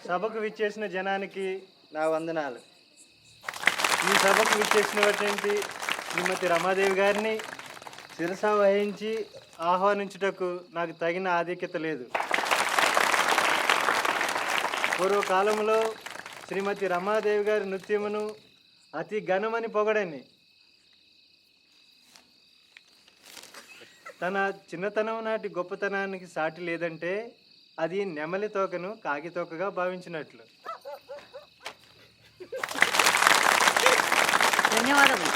సభకు విచ్చేసిన జనానికి నా వందనాలు. ఈ సభకు విచ్చేసినటువంటి శ్రీమతి రమాదేవి గారిని శిరస వహించి ఆహ్వానించుటకు నాకు తగిన ఆధిక్యత లేదు. పూర్వకాలంలో శ్రీమతి రమాదేవి గారి నృత్యమును అతి ఘనమని పొగడని, తన చిన్నతనం నాటి గొప్పతనానికి సాటి లేదంటే అది నెమలి తోకను కాకి తోకగా భావించినట్లు. ధన్యవాదములు.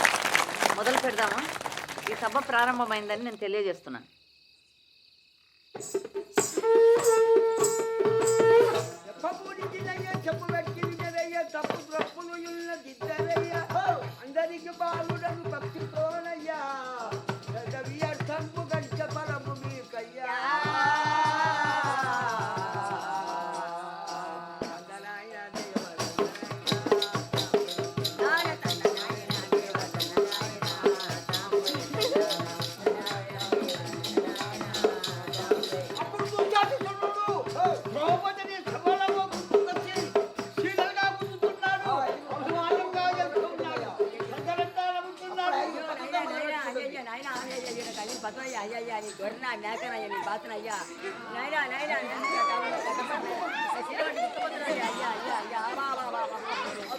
మొదలు పెడదామా? ఈ సభ ప్రారంభమైందని నేను తెలియజేస్తున్నాను. అందరికి బాలుడను భక్తితోనయ్యా గడిచ పరము మీకయ్యా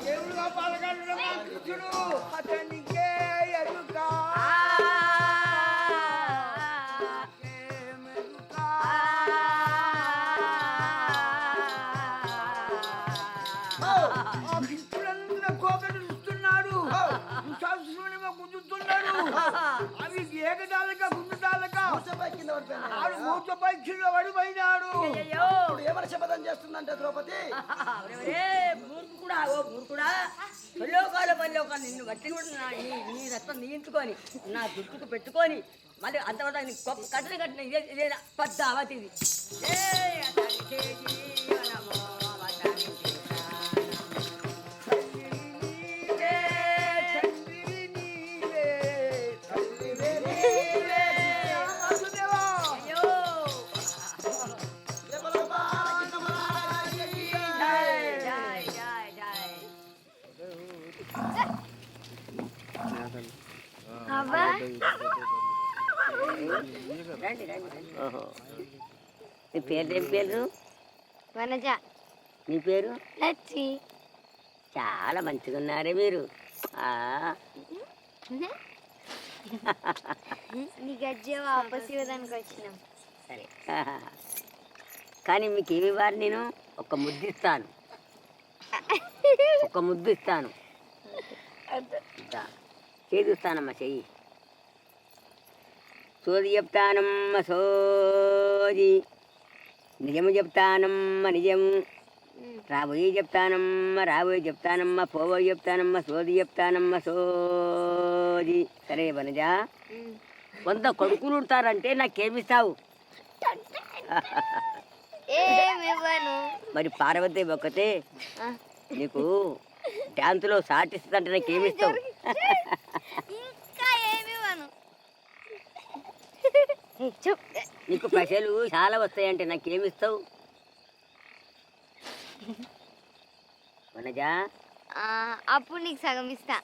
దేవుడుగా పాల్గొనడం అతనికే ఎరుక. కోపడుస్తున్నాడు, గుంజుతున్నాడు. అవి ఏకదాలక గుంజుతాలక ఆడు మూచపై కింద పడిపోయినాడు. ఏమని శపథం చేస్తుందంటే ద్రౌపది, మూర్ఖుడా పల్లోకాలు నిన్ను బట్టి కూడా నీ రక్తం నియించుకొని నా దుట్టుకు పెట్టుకొని మళ్ళీ అంతవరకు కట్టలు కట్టిన ఇదే పద్దావతి ఇది. నీ పేరు ఏం పేరు? వనజ. నీ పేరు? లచ్చి. చాలా మంచిగా ఉన్నారే మీరు. నీ గజ్జే వాపస్ ఇవ్వడానికి వచ్చినాం. సరే, కానీ మీకు ఏమి ఇవ్వాలి? నేను ఒక ముద్దు ఇస్తాను. ఒక ముద్దు ఇస్తాను. చేదుస్తానమ్మా, చెయ్యి. సోది చెప్తానమ్మ సోది, నిజము చెప్తానమ్మ నిజము, రాబోయే చెప్తానమ్మ రాబోయే చెప్తానమ్మ, పోబోయే చెప్తానమ్మ, సోది చెప్తానమ్మ సోది. సరే వనజ, 100 కొడుకులు ఉంటారంటే నాకేమిస్తావు? మరి పార్వతి ఒక్కతే నీకు డ్యాన్సులో సాటిస్తుందంటే నాకేమిస్తావు? నీకు పైసలు చాలా వస్తాయంటే నాకేమిస్తావు వనజ? అప్పుడు నీకు సగం ఇస్తా.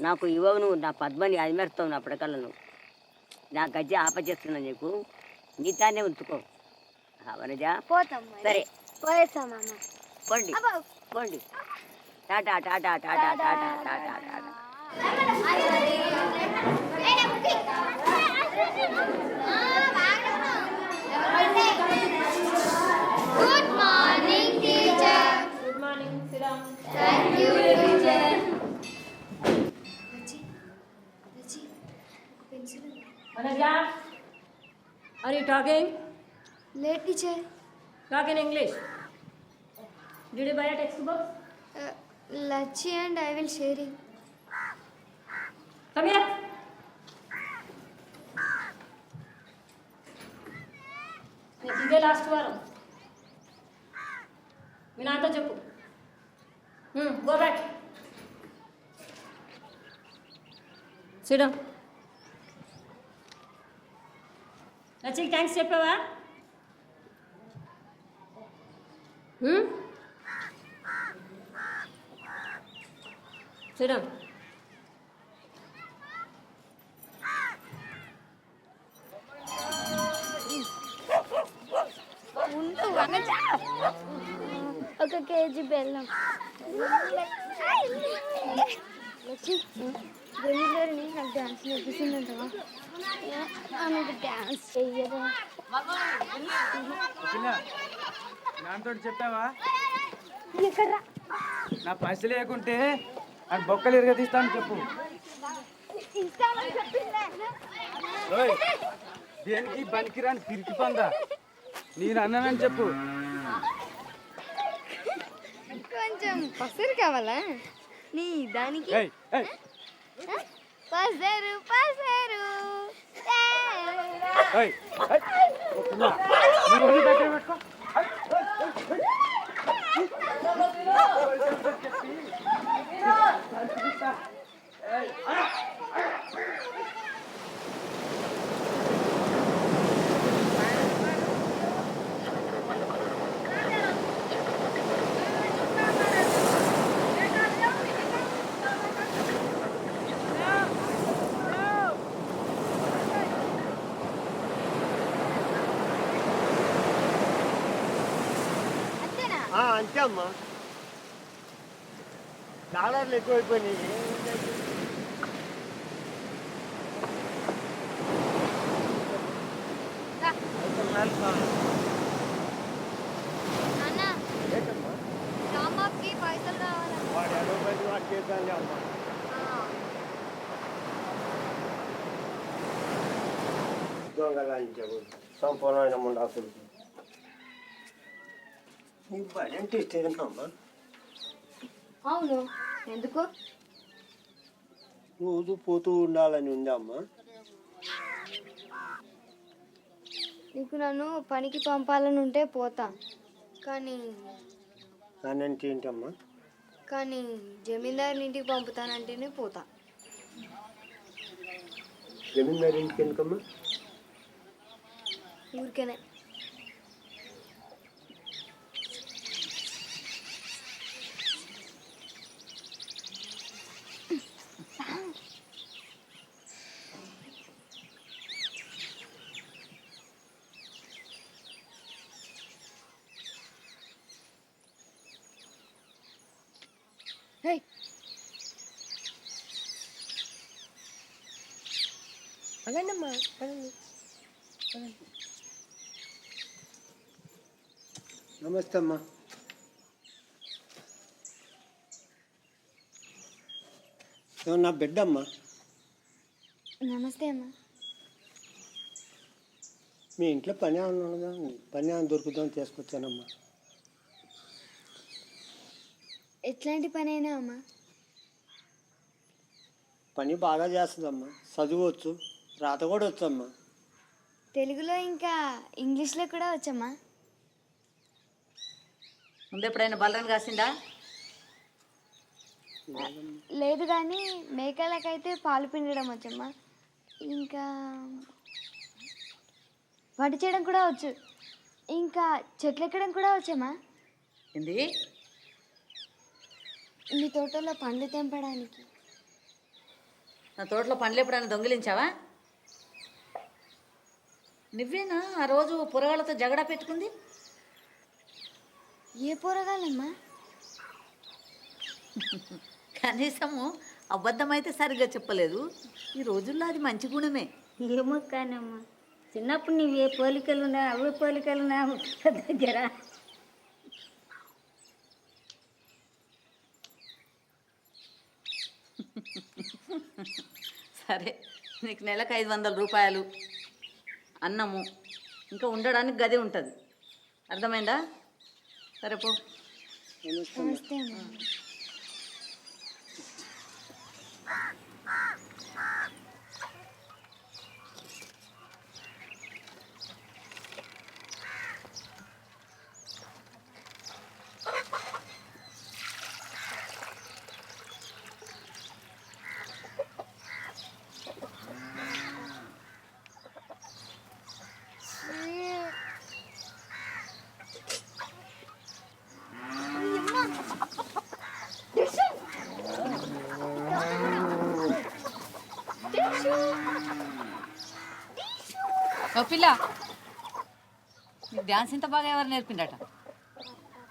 నాకు ఇవ్వవు నువ్వు. నా పద్మని అదిమేస్తావు నా పడకల్లో. నువ్వు నా గజ్జె ఆపచేస్తున్నా నీకు. నీతానే ఉంచుకో వనజ. పోతాం. సరే పోండి పోండి. Tata Tata Tata Tata Tata Tata. Good morning, teacher. Good morning, sit down. Thank you, teacher. Vanaja, are you talking? Late, teacher. Talk in English. Did you buy a textbook? Lachi and I will sharing. Come here. నీకు ఇదే last వారం. మీ నాన్నతో చెప్పు. Go back. Sit down. లచ్చికి thanks చెప్పావా? చూడు ఒక కేజీ బెల్లం. వచ్చి గొల్లిగారిని నాకు డాన్స్ నేర్పిస్తుందంటవా? ఆమెకు డాన్స్ చెయ్యదా? నాతో చెప్పావా? ఎక్కడ నా పైసలు లేకుంటే నాకు బొక్కలు ఇరగదీస్తాను చెప్పు. ఇస్తామని చెప్పిందే. ఓయ్, దేనికి పనికిరాని పిరికి పందా, నేను అన్నానని చెప్పు. కొంచెం పసరు కావాలా నీ దానికి? ఏయ్, ఏయ్, పసరు పసరు. ఏయ్, ఏయ్, వస్తున్నా. నీ ఒళ్ళు దగ్గర పెట్టుకో. అంతే అమ్మా, డాలర్లు ఎక్కువైపోయినాయి. నాన్న రామాకి పైసలు కావాలా? వాడు 50 వాడు చేద్దాం అమ్మా. దొంగలాంచావు సంపూర్ణమైన ముండాకులు. నీకు బడి అంటే ఇష్టమేనమ్మా? అవును, ఎందుకు? రోజు పోతూ ఉండాలని ఉందమ్మా. నీకు నన్ను పనికి పంపాలని ఉంటే పోతా, కానీ అంటే ఏంటమ్మా? కానీ జమీందారుని ఇంటికి పంపుతానంటేనే పోతా. జమీందారు ఇంటికి ఎందుకమ్మా? ఊరికేనే. Hey. అగండమ్మా, నమస్తే అమ్మా. నా బిడ్డ అమ్మా. నమస్తే అమ్మా. మీ ఇంట్లో పని ఏమన్నా పని ఏమైనా దొరుకుతుందని తీసుకొచ్చానమ్మా. ఎట్లాంటి పని అయినా అమ్మా? పని బాగా చేస్తుందమ్మా, చదువువచ్చు, రాత కూడా వచ్చమ్మా. తెలుగులో ఇంకా ఇంగ్లీష్లో కూడా వచ్చమ్మా. ముందు ఎప్పుడైనా బలరాన్ని కాసిందా? లేదు, కానీ మేకలకైతే పాలు పిండడం వచ్చమ్మా. ఇంకా వంట చేయడం కూడా వచ్చు. ఇంకా చెట్లు ఎక్కడం కూడా వచ్చమ్మా. ఏంది? మీ తోటలో పండ్లు తెంపడానికి. నా తోటలో పండ్లు ఎప్పుడైనా దొంగిలించావా? నువ్వేనా ఆ రోజు పొరగాళ్ళతో జగడా పెట్టుకుంది? ఏ పోరగాలమ్మా? కనీసము అబద్ధమైతే సరిగ్గా చెప్పలేదు. ఈ రోజుల్లో అది మంచి గుణమే. ఏమో కానమ్మా, చిన్నప్పుడు నీవు ఏ పోలికలు ఉన్నా అవే పోలికలు ఉన్నా దగ్గర. సరే, నీకు నెలకు 500 రూపాయలు, అన్నము, ఇంకా ఉండడానికి గది ఉంటుంది. అర్థమైందా? సరే పో. నమస్తే అమ్మా. ఓ పిల్ల నీకు డ్యాన్స్ ఇంత బాగా ఎవరు నేర్పిండట?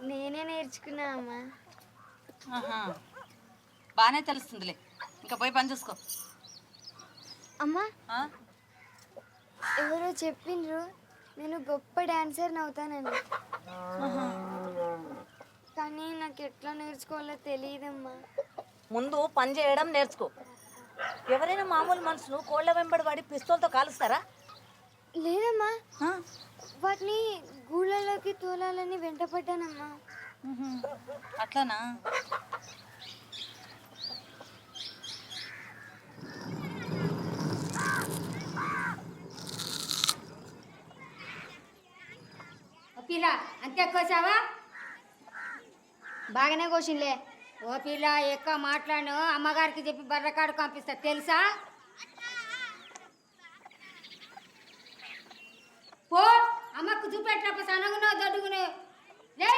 నేనే నేర్చుకున్నా అమ్మా. ఆహా, బాగానే తెలుస్తుందిలే. ఇంకా పోయి పని చూసుకో. అమ్మా ఆ? ఎవరో చెప్పిండ్రు నేను గొప్ప డాన్సర్ని అవుతానని. కానీ నాకు ఎట్లా నేర్చుకోవాలో తెలియదమ్మా. ముందు పని చేయడం నేర్చుకో. ఎవరైనా మామూలు మనుషులు కోళ్ళ వెంబడి పడి పిస్తోల్తో కాలుస్తారా? లేదమ్మా, వాటిని గూళ్ళలోకి తోలాలని వెంటపడ్డానమ్మా. అట్లానా? పిల్ల అంతే కోసావా? బాగానే కోసిండ్లే. ఓ పిల్ల ఎక్కువ మాట్లాడు, అమ్మగారికి చెప్పి బర్రకాడు పంపిస్తా తెలుసా? పో అమ్మకు చూపెట్టినప్పుడు సనగునో దొడ్డుగునో లే.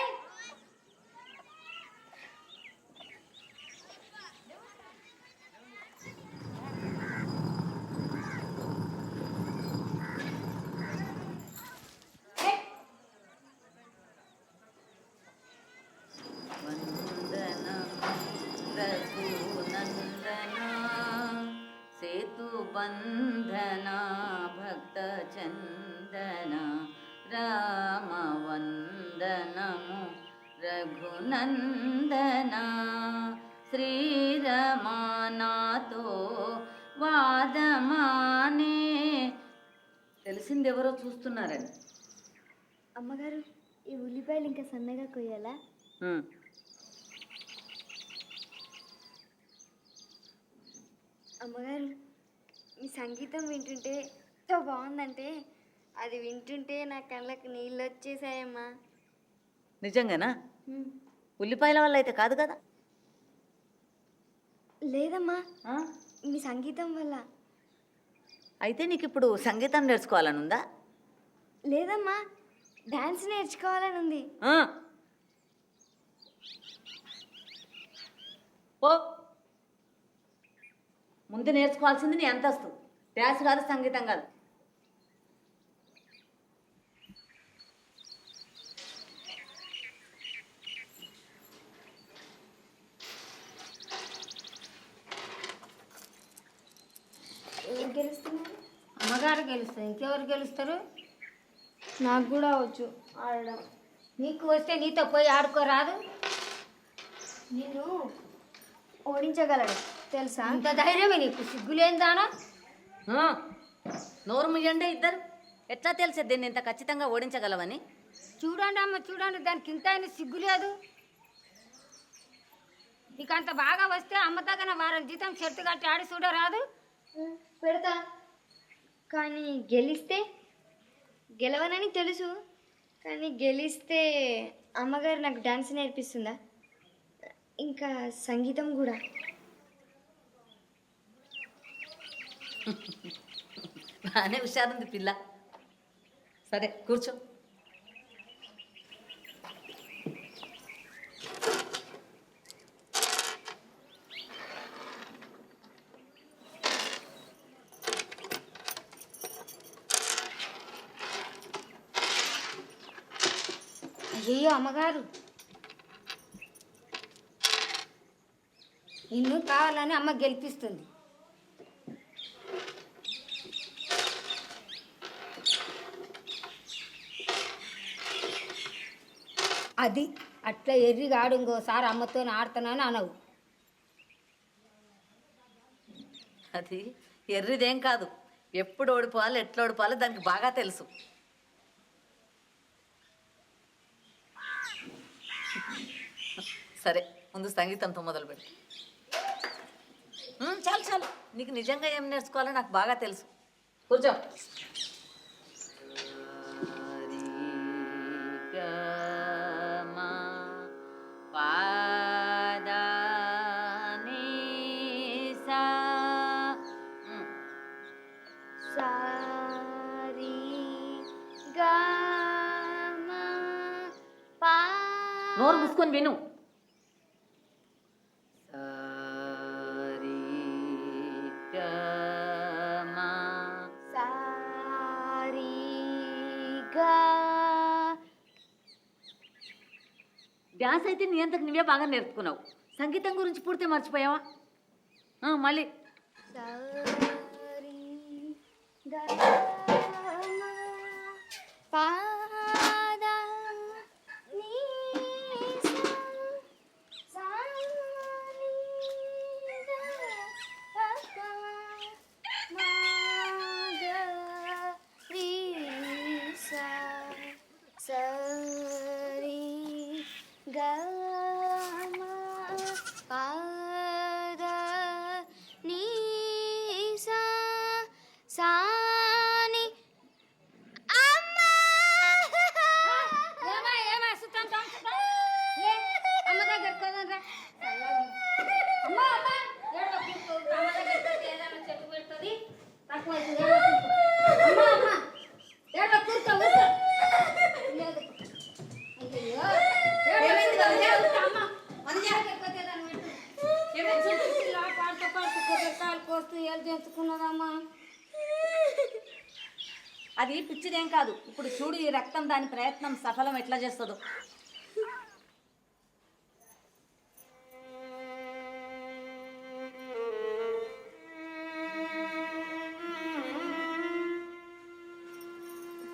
సేతు బంధన భక్త చందన రామ వందనము రఘునందన శ్రీరమానాతో వాదమానే. తెలిసింది ఎవరో చూస్తున్నారని. అమ్మగారు, ఈ ఉల్లిపాయలు ఇంకా సన్నగా కొయ్యాలా? అమ్మగారు, మీ సంగీతం వింటుంటే ఎంత బాగుందంటే అది వింటుంటే నా కళ్ళకి నీళ్ళు వచ్చేసాయమ్మా. నిజంగానా? ఉల్లిపాయల వల్ల అయితే కాదు కదా? లేదమ్మా, మీ సంగీతం వల్ల. అయితే నీకు ఇప్పుడు సంగీతం నేర్చుకోవాలని ఉందా? లేదమ్మా, డాన్స్ నేర్చుకోవాలని ఉంది. ఓ ముందు నేర్చుకోవాల్సింది నీ అంతస్తు. డ్యాన్స్ కాదు, సంగీతం కాదు. ఎవరు గెలుస్తున్నారు? అమ్మగారు గెలుస్తారు, ఇంకెవరు గెలుస్తారు? నాకు కూడా వచ్చు ఆడడం. నీకు వస్తే నీతో పోయి ఆడుకోరాదు? నేను ఓడించగలడు తెలుసా? అంత ధైర్యమే నీకు? సిగ్గులేందానా? నోరు ముయ్యండి ఇద్దరు. ఎట్లా తెలిసే దీన్ని ఇంత ఖచ్చితంగా ఓడించగలవని? చూడండి అమ్మ చూడండి, దానికి ఇంత అయినా సిగ్గు లేదు. నీకు అంత బాగా వస్తే అమ్మ తగిన వారం జీతం చెట్టు కట్టి ఆడి చూడరాదు? పెడతా. కానీ గెలవనని తెలుసు. కానీ గెలిస్తే అమ్మగారు నాకు డాన్స్ నేర్పిస్తుందా? ఇంకా సంగీతం కూడా. బాగానే హుషారుంది పిల్ల. సరే కూర్చో. అయ్యో అమ్మగారు, నిన్ను కావాలని అమ్మ గెలిపిస్తుంది. అది అట్లా ఎర్రిగా ఆడు, ఇంకోసారి అమ్మతో ఆడుతున్నాను అనవు. అది ఎర్రిదేం కాదు. ఎప్పుడు ఓడిపోవాలి, ఎట్లా ఓడిపోవాలి దానికి బాగా తెలుసు. సరే ముందు సంగీతంతో మొదలుపెట్టు. చాలు చాలు, నీకు నిజంగా ఏం నేర్చుకోవాలో నాకు బాగా తెలుసు. కూర్చో. నోరు మూసుకొని విను. సారీ గా డ్యాన్స్ అయితే నీ అంతకు నువ్వే బాగా నేర్చుకున్నావు. సంగీతం గురించి పూర్తి మర్చిపోయావా? మళ్ళీ సారీ గా పాద నీ సా నీ గా పా మా గా రీ సా సా రీ గా మా పా దా నీ సా సా నీ అమ్మా అమ్మ దగ్గర కోదండ్రా అమ్మ అమ్మ ఏడవ కూర్చో అమ్మ దగ్గర పోతే ఏదైనా చెప్పు పెడుతుంది తక్కువ అవుతుంది అమ్మ అమ్మ ఏడవ కూర్చో కూర్చో లేదు అయ్యో ఏమైంది అమ్మ మన దగ్గర పోతే ఏదైనా పెట్టు ఏమైంది పాడుతూ పాడుతూ కొబ్బరికాయలు కోస్తూ ఏళ్ళు తెచ్చుకున్నదమ్మా. అది పిచ్చిదేం కాదు. ఇప్పుడు చూడు ఈ రక్తం దాని ప్రయత్నం సఫలం ఎట్లా చేస్తుందో.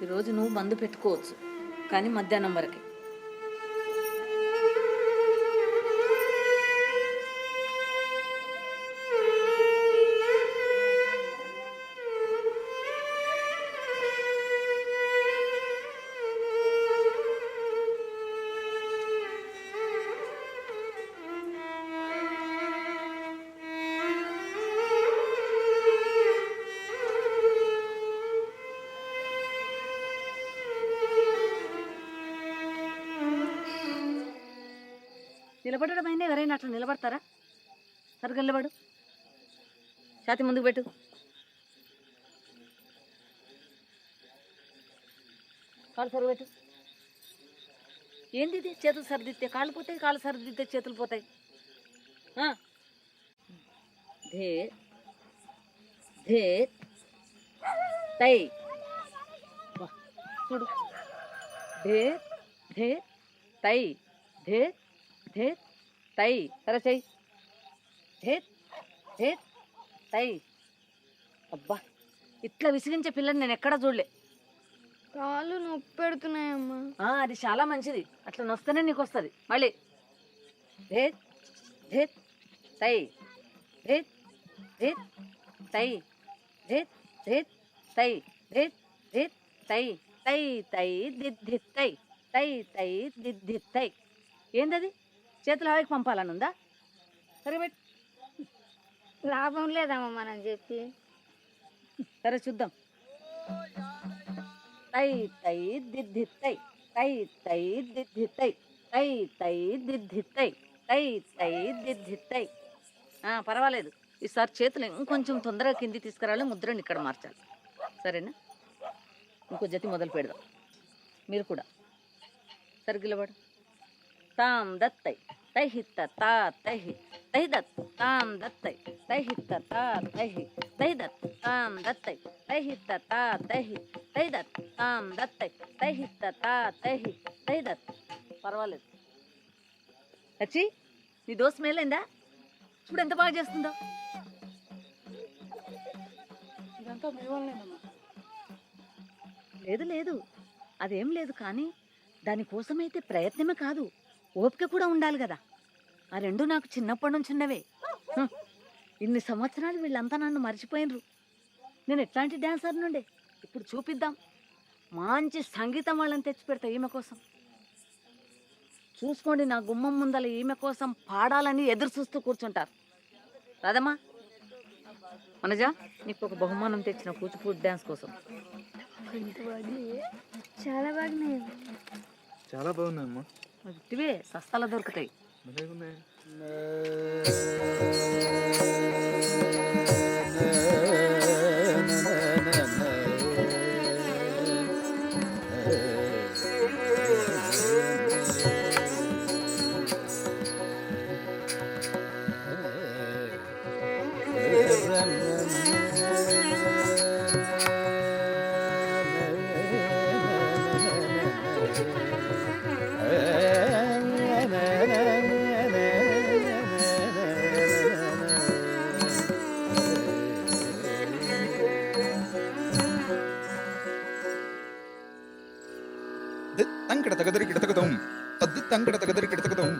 ఈరోజు నువ్వు మందు పెట్టుకోవచ్చు, కానీ మధ్యాహ్నం వరకే. నిలబడడం అయినా ఎవరైనా అట్లా నిలబడతారా? సరిగ్గా నిలబడు, ఛాతి ముందుకు పెట్టు. కాళ్ళు సరుగు పెట్టు. ఏంది ఇది? చేతులు సరిదిద్దే కాళ్ళు పోతాయి, కాళ్ళు సరిదిద్దే చేతులు పోతాయి. ధే ధే తై చూడు. ధే ధే తై ధే ధే తై సరే చెయ్యి. ధే ధే తై. అబ్బా, ఇట్లా విసిగించే పిల్లని నేను ఎక్కడా చూడలే. కాళ్ళు నొప్పి పెడుతున్నాయమ్మా. అది చాలా మంచిది, అట్లా నొస్తేనే నీకు వస్తుంది. మళ్ళీ ధే ధే తై ధే ధే తై ధే ధే తై ధే ధే తై తై తై దిద్ధి తై తై తై దిద్ధి తై. ఏందది? చేతులు హవాయికి పంపాలనుందా? సరే పెట్టు. లాభం లేదమ్మా మనం చెప్పి. సరే చూద్దాం. తై తై దిద్ధి తై తై తై దిద్ధి తై తై తై దిద్ధి తై తై తై దిద్ధి తై. పర్వాలేదు, ఈసారి చేతులు ఇంకొంచెం తొందరగా కింది తీసుకురావాలి, ముద్రని ఇక్కడ మార్చాలి. సరేనా? ఇంకో జతి మొదలు పెడదాం. మీరు కూడా సరిగిలబడు. తాం దత్తై తైహిత్త తా తైహి తైదత్ తాం దత్తై తైహిత్త తా తైహి తైదత్ తాం దత్తై తైహిత్త తా తైహి తైదత్ తాం దత్తై తైహిత్త తా తైహి తైదత్. పర్వాలేదు. వచ్చి నీ దోశ మేలైందా? ఇప్పుడు ఎంత బాగా చేస్తుందో. లేదు లేదు, అదేం లేదు. కానీ దానికోసమైతే ప్రయత్నమే కాదు, ఓపిక కూడా ఉండాలి కదా. ఆ రెండు నాకు చిన్నప్పటి నుంచి ఉన్నవే. ఇన్ని సంవత్సరాలు వీళ్ళంతా నన్ను మర్చిపోయినరు. నేను ఎట్లాంటి డ్యాన్సర్ నుండే. ఇప్పుడు చూపిద్దాం. మంచి సంగీతం వాళ్ళని తెచ్చి పెడతా ఈమె కోసం. చూసుకోండి, నా గుమ్మం ముందల ఈమె కోసం పాడాలని ఎదురు చూస్తూ కూర్చుంటారు. రాదమ్మా, మనజ, నీకు ఒక బహుమానం తెచ్చిన కూచిపూడి డ్యాన్స్ కోసం. చాలా బాగున్నాయి. చాలా బాగున్నాయమ్మా. ఇవే సస్తాలో దొరుకుతాయి. తంకడ తగదరి కిడతకదం తద్ది తంకడ తగదరి కిడతకదం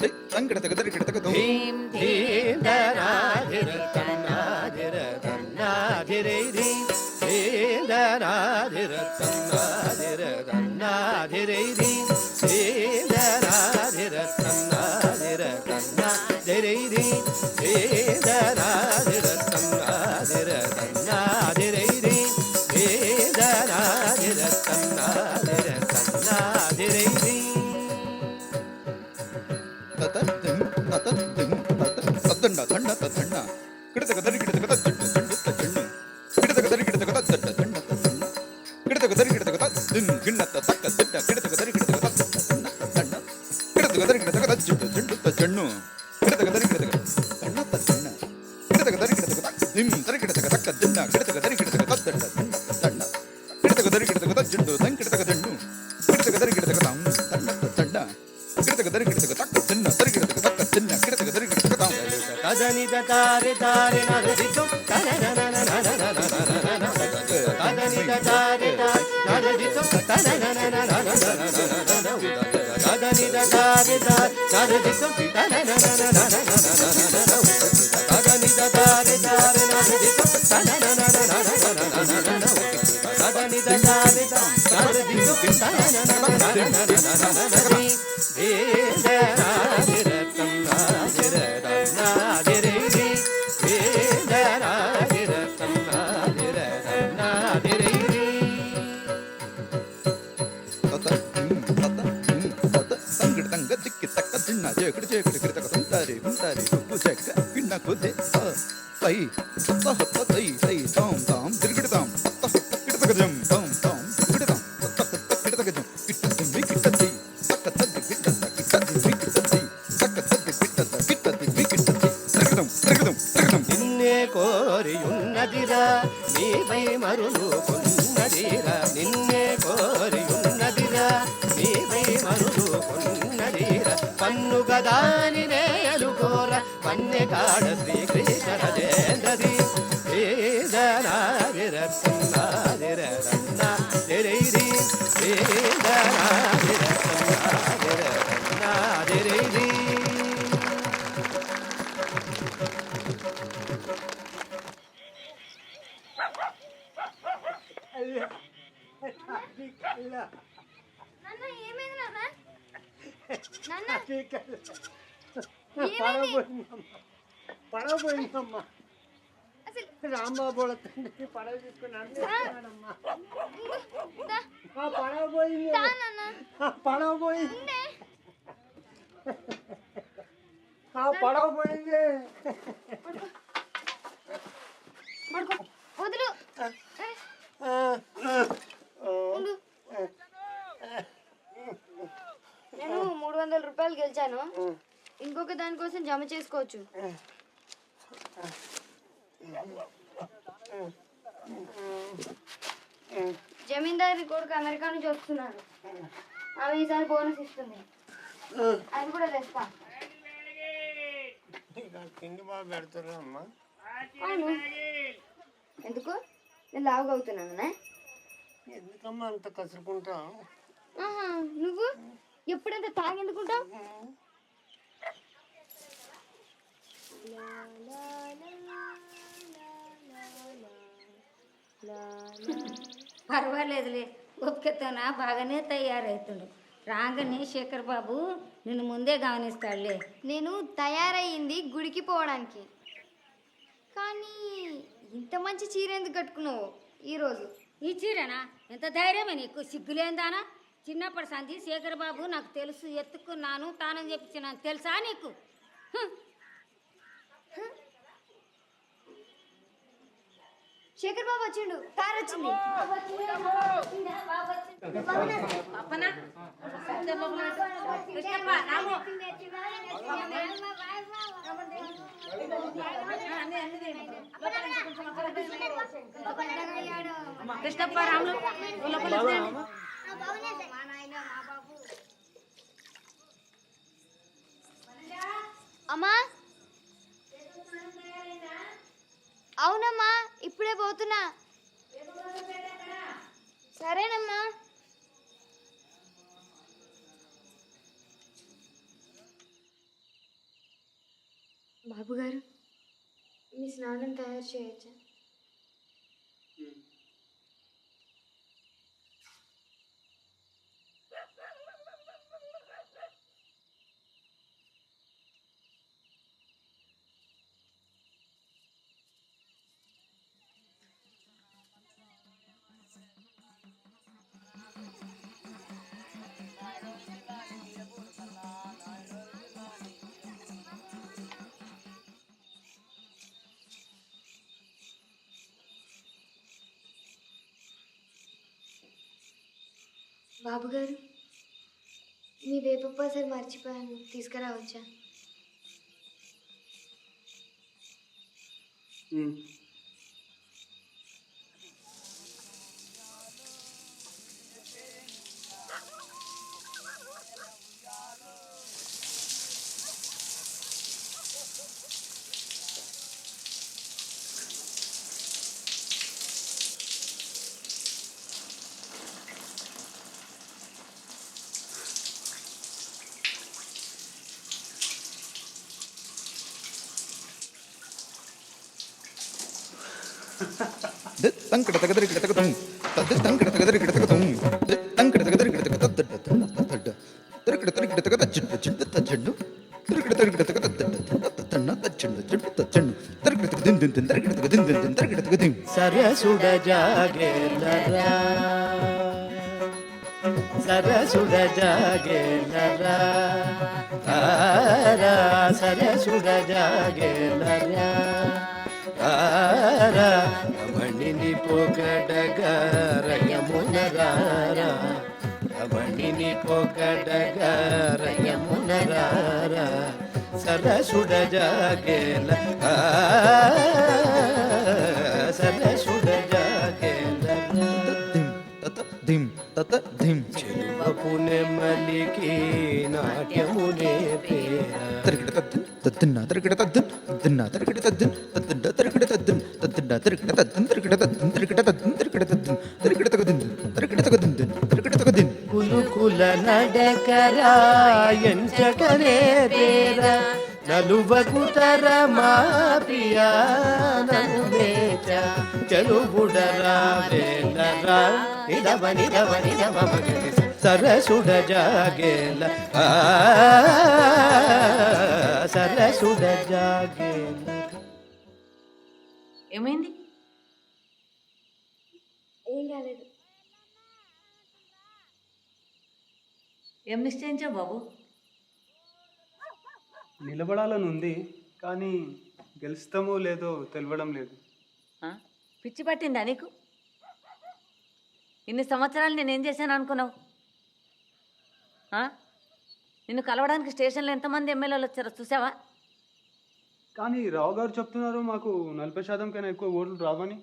జై తంకడ తగదరి కిడతకదం ధీం ధీం ధనాధిర తన్నాధిర తన్నాధిరే ధీం ధీం ధనాధిర తన్నాధిర తన్నాధిరే ధీం ధీం ధనాధిర తన్నాధిర తన్నాధిరే ధీం ధీం ధనాధిర తన్నాధిర తన్నాధిరే ధీం ధీం ధనాధిర తన్నాధిర తన్నాధిరే ధీం తతద్దిం తతద్దిం తతండ తండ తతండ కిడతకదరి కిడతకద జట్టు జండు తజండు కిడతకదరి కిడతకద జట్ట జండ తతండ కిడతకదరి కిడతకద దిం గిన్నత తక్క జట్ట కిడతకదరి కిడతకద జట్ట జండ తతండ కిడతకదరి కిడతకద జట్టు జండు తజండు కిడతకదరి కిడతకద తండ తతండ కిడతకదరి కిడతకద దిం తరి కిడతకద తక్క జండ కిడతకదరి కిడతకద జట్ట జండ తతండ కిడతకదరి కిడతకద జండు తం కిడతక జండు కిడతకదరి కిడతకద తండ తతండ కిడతకదరి కిడతకద తక్క జండ తరి కిడతకద తక్క జండ కిడతకదరి కిడతకద కదని తారే తారే నరదితో కదని తారే నరదితో కదని తారే నరదితో కదని తారే తారే నరదితో కదని తారే నిన్నే కోరియున్నదిరా నీపై మరులు కొన్నదిరా నిన్నే కోరియున్నదిరా నీపై మరులు కొన్నదిరా పన్ను గదాని నేలు కోర పన్నె కాడ శ్రీకృష్ణ రాజేంద్రది ఏదనాదిర సన్నాదిర సన్నాదిరైరి ఏదనాదిర సన్నాదిర సన్నాదిరైరి నాన్న ఏమైంది నాన్న నాన్న పడవ పోయిందమ్మా అసలు రాంబాబు తండ్రి పడవ తీసుకున్నాడు దా, పడవ పోయింది దా నాన్న పడవ పోయింది ఉండే. పడవ పోయింది పడుకో వదులు ఉండు. నేను 300 రూపాయలు గెలిచాను ఇంకొక దానికోసం జమ చేసుకోవచ్చు జమీందారి కొడుకు అమెరికా నుంచి వస్తున్నాడు ఆమె ఈసారి బోనస్ ఇస్తుంది అది కూడా తెస్తా తిండి బాగా పెడతారా అమ్మా అవును ఎందుకు నేను లావుగా అవుతున్నానా ఎందుకమ్మా అంత కసురుకుంటావు నువ్వు ఎప్పుడంత తాగెందుకుంటావు పర్వాలేదులే ఒక్కతోన బాగానే తయారవుతుండు రాగానే శేఖర్ బాబు నిన్ను ముందే గమనిస్తాడులే. నేను తయారయ్యింది గుడికి పోవడానికి కానీ ఇంత మంచి చీర ఎందుకు కట్టుకున్నావు ఈరోజు ఈ చీరనా ఎంత ధైర్యమే నీకు సిగ్గులేందానా? చిన్నప్పటి సంధి శేఖర్ బాబు నాకు తెలుసు ఎత్తుకున్నాను తానని చెప్పించినాను తెలుసా నీకు? శేఖర్ బాబు వచ్చిండు కార్ వచ్చింది పప్పనా కృష్ణప్ప రాము కృష్ణప్ప రాములు అమ్మా అవునమ్మా ఇప్పుడే పోతున్నా సరేనమ్మా తాళం తయారు చేయొచ్చా? బాబు గారు, మీ వేప మర్చిపోయాను, తీసుకురావచ్చా? తంకడ తగదరి గిడతగదం తద్ద తంకడ తగదరి గిడతగదం తంకడ తగదరి గిడతగదం తద్ద తరకడ తరి గిడతగద జిడ్డ జిడ్డ తజ్జండు తరకడ తరి గిడతగద తన్న తజ్జండు జిడ్డ తజ్జండు తరకడ తగదిన్ దిన్ దిన్ తరకడ తగదిన్ దిన్ దిన్ తరకడ తగదిన్ సరసుడ జాగేలరా సరసుడ జాగేలరా తారా సరసుడ జాగేలరా తారా రమణిని పొగడగా రయమునరారా రమణిని పొగడగా రయమునరారా సరసుడ జాగేల సరసుడ జాగేల దిం తత దిం చెరువపు నెమ్మలికి నాట్యమునే పేరా తరకడ తద్దిన్ తద్దిన్న తరకడ తద్దిన్ తద్దిన్న తరకడ తద్దిన్ తద్దిన్న తరకడ తద్దిన్ తద్దిన్న తరకడ తద్దిన్ తరకడ తద్దిన్ తరకడ తద్దిన్ తరకడ తద్దిన్ తరకడ తగదిన్ తరకడ తగదిన్ తరకడ తగదిన్ కులుకుల నడకరా ఎంచకనే తేరా నలువకు తరమా ప్రియా నను మేచ చలుబుడరా వేలరా నిదవని దవని దవమగని సరసుడ జాగేల సరసుడ జాగేల. ఏమైంది? ఏం కాలేదు. ఏం నిశ్చయించావు బాబు? నిలబడాలని ఉంది, కానీ గెలుస్తామో లేదో తెలియడం లేదు. పిచ్చి పట్టిందా నీకు? ఇన్ని సంవత్సరాలు నేనేం చేశాను అనుకున్నావు? నిన్ను కలవడానికి స్టేషన్లో ఎంతమంది ఎమ్మెల్యేలు వచ్చారో చూసావా? కానీ రావు గారు చెప్తున్నారు మాకు 40% కన్నా ఎక్కువ ఓట్లు రావని.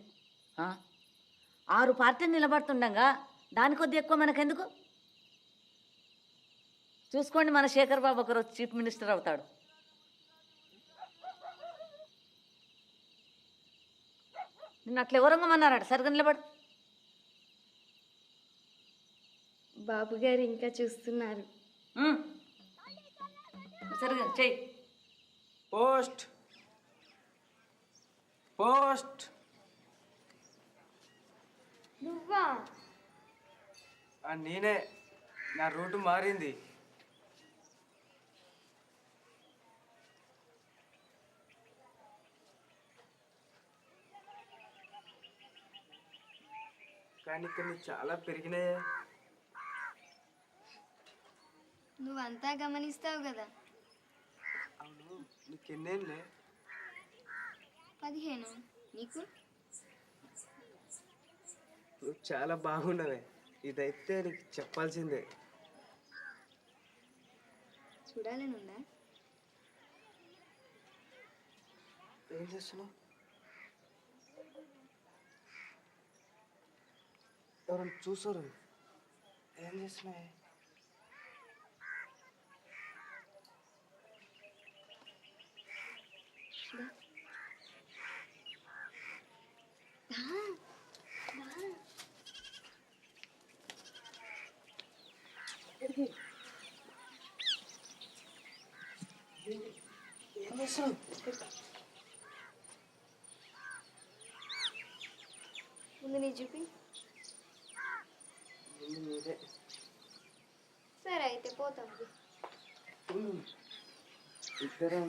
6 పార్టీలు నిలబడుతుండగా దాని కొద్ది ఎక్కువ మనకెందుకు? చూసుకోండి, మన శేఖర్ బాబు ఒకరోజు చీఫ్ మినిస్టర్ అవుతాడు. నిన్ను అట్లా ఎవరంగమన్నారట, సరిగ్గా నిలబడు. బాబు గారు ఇంకా చూస్తున్నారు. సరిగ్గా చెయ్యి. Post post. నువ్వా? నేనే. నా రూటు మారింది. కానీ కొన్ని చాలా పెరిగినాయే. నువ్వంతా గమనిస్తావు కదా. అవును, నీకెన్నేళ్ళే? 15. నీకు? నువ్వు చాలా బాగున్నావే. ఇదైతే నీకు చెప్పాల్సిందే. చూడాలనుందా? ఏం చేస్తున్నావు? ఎవరైనా చూసారు? ఏం చేస్తున్నాయి? ఏం చేస్తున్నావు? చూపి. మీరే సరే అయితే పోతాం. ఇద్దరం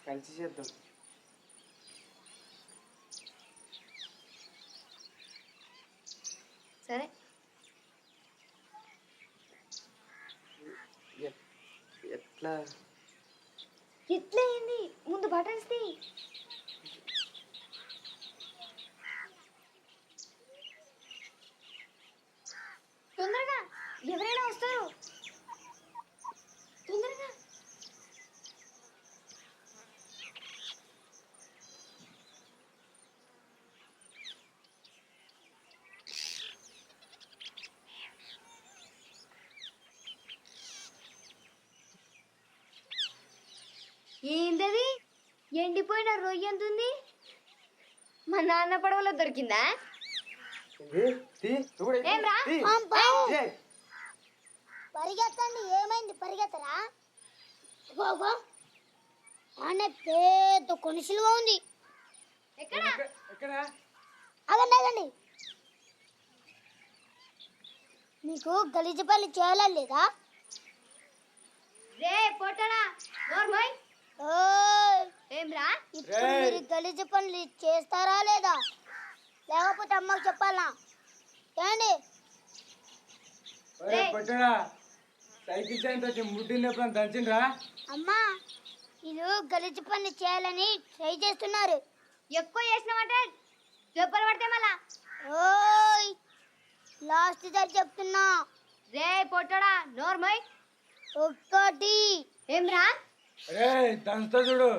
కలిసి చేద్దాం. సరే ఎట్లా? ఎట్లా అయింది? ముందు బటన్స్ తీ. తొందరగా, ఎవరైనా వస్తారు. తొందరగా. ఏంటది? ఎండిపోయిన రొయ్య ఎంతుంది? మా నాన్న పడవలో దొరికిందా? ఏం రా? పరిగెత్తండి. ఏమైంది? పరిగెత్తరా? ఆనే పెద్ద కొనుసులుగా ఉంది. ఎక్కడ? ఆగండి ఆగండి. మీకు గలీజ పని చేయాలా లేదా? రే పొట్టడా, నోర్మోయ్. ఏం రా? ఇప్పుడు మీరు గలీజ పనులు చేస్తారా లేదా? లేకపోతే అమ్మకు చెప్పాలా? ఏండి? సైకిల్ చైన్ తోటి ముడ్డిని ఎప్పుడైనా దంచిండ్రా? అమ్మా, వీళ్ళు గలీజ పని చేయాలని ట్రై చేస్తున్నారు. ఎక్కువ చేసినామంటే దెబ్బలు పడితే మళ్ళా. ఓయ్, లాస్ట్ సారి చెప్తున్నా. రే పొట్టడా, నోర్మోయ్. ఒకటి. ఏం రా? దంచుతా చూడు.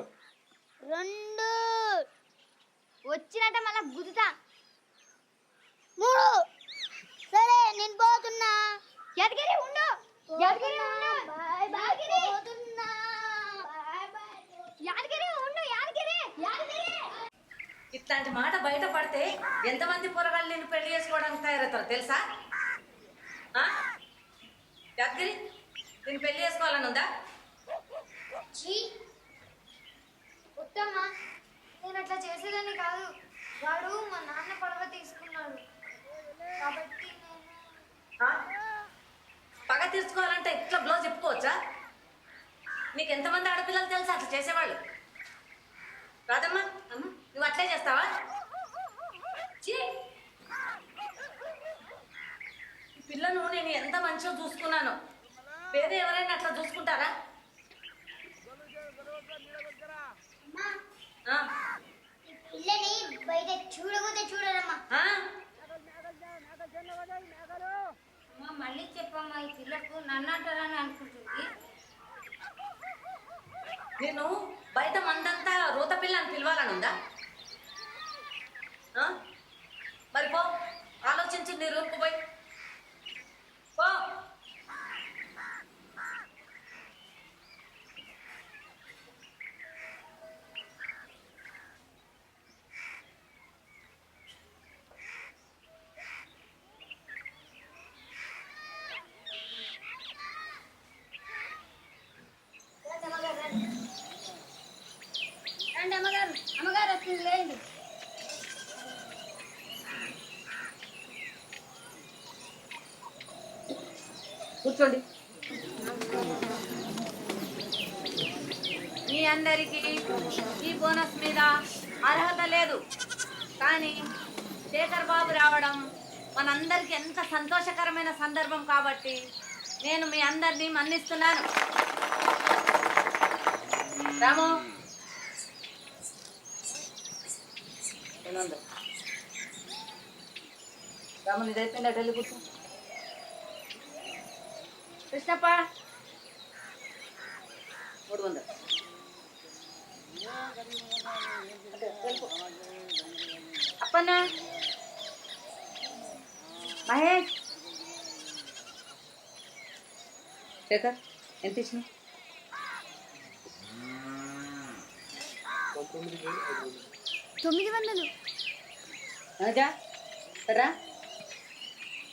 రెండు. వచ్చినట్ట మళ్ళా గుద్దుతా. మూడు. సరే నేను పోతున్నా. యాదగిరి ఉండు. యాదగిరి ఉండు. యాదగిరి. యాదగిరి ఉండు. యాదగిరి. యాదగిరి. ఇట్లాంటి మాట బయట పడితే ఎంతమంది పొరగాళ్ళు నేను పెళ్లి చేసుకోవడానికి తయారవుతారు తెలుసా? దగ్గరి నేను పెళ్లి చేసుకోవాలని ఉందా? ఉత్తమ్మా, నేను అట్లా చేసేదాన్ని కాదు. వాడు మా నాన్న పడవ తీసుకున్నాడు కాబట్టి పగ తీర్చుకోవాలంటే ఇట్లా బ్లో చెప్పుకోవచ్చా? నీకు ఎంతమంది ఆడపిల్లలు తెలుసా అట్లా చేసేవాళ్ళు? రాదమ్మా, అమ్మ నువ్వు అట్లే చేస్తావా? ఈ పిల్లను నేను ఎంత మంచిగా చూసుకున్నాను. వేరే ఎవరైనా అట్లా చూసుకుంటారా? పిల్లని బయట చూడకపోతే చూడరమ్మా. మళ్ళీ చెప్పమ్మా, ఈ పిల్లకు నన్ను అంటారని అనుకుంటుంది. నేను బయట మందంతా రోత పిల్ల అని పిలవాలని ఉందా? మరి పో, ఆలోచించు నీ రూమ్కు పోయి పో. రండి అమ్మగారు. అమ్మగారు వచ్చింది, లేండి. కూర్చోండి. మీ అందరికీ ఈ బోనస్ మీద అర్హత లేదు, కానీ శేఖర్ బాబు రావడం మనందరికీ ఎంత సంతోషకరమైన సందర్భం కాబట్టి నేను మీ అందరినీ మన్నిస్తున్నాను. రాము, రాము నీదైపోయిందా? ఢిల్లీ కూర్చో. కృష్ణప్ప 300. అప్పన్న, మహేష్, శేఖర్ ఎంత ఇచ్చినావు? 900. అనగా రా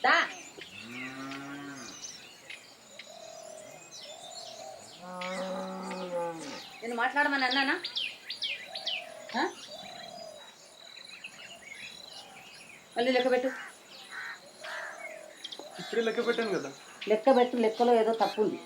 దా. నేను మాట్లాడమని అన్నానా? మళ్ళీ లెక్క పెట్టు. ఇప్పుడే లెక్క పెట్టాను కదా. లెక్క పెట్టు, లెక్కలో ఏదో తప్పు ఉంది.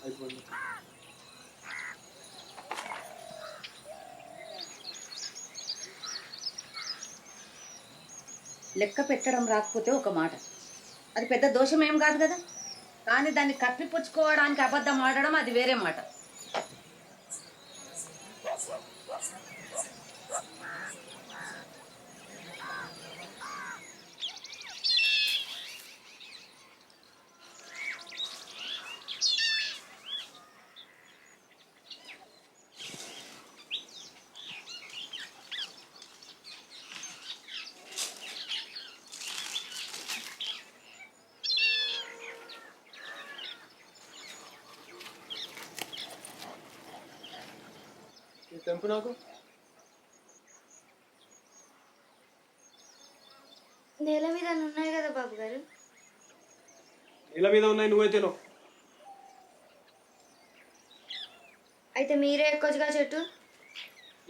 అయిపోయింది. లెక్క పెట్టడం రాకపోతే ఒక మాట, అది పెద్ద దోషం ఏం కాదు కదా. కానీ దాన్ని కప్పిపుచ్చుకోవడానికి అబద్ధం ఆడడం అది వేరే మాట. తెంపు నాకు. నేల మీద ఉన్నాయి కదా బాబు గారు. నేల మీద ఉన్నాయి, నువ్వైతేనో. అయితే మీరే ఎక్కొచ్చుగా చెట్టు.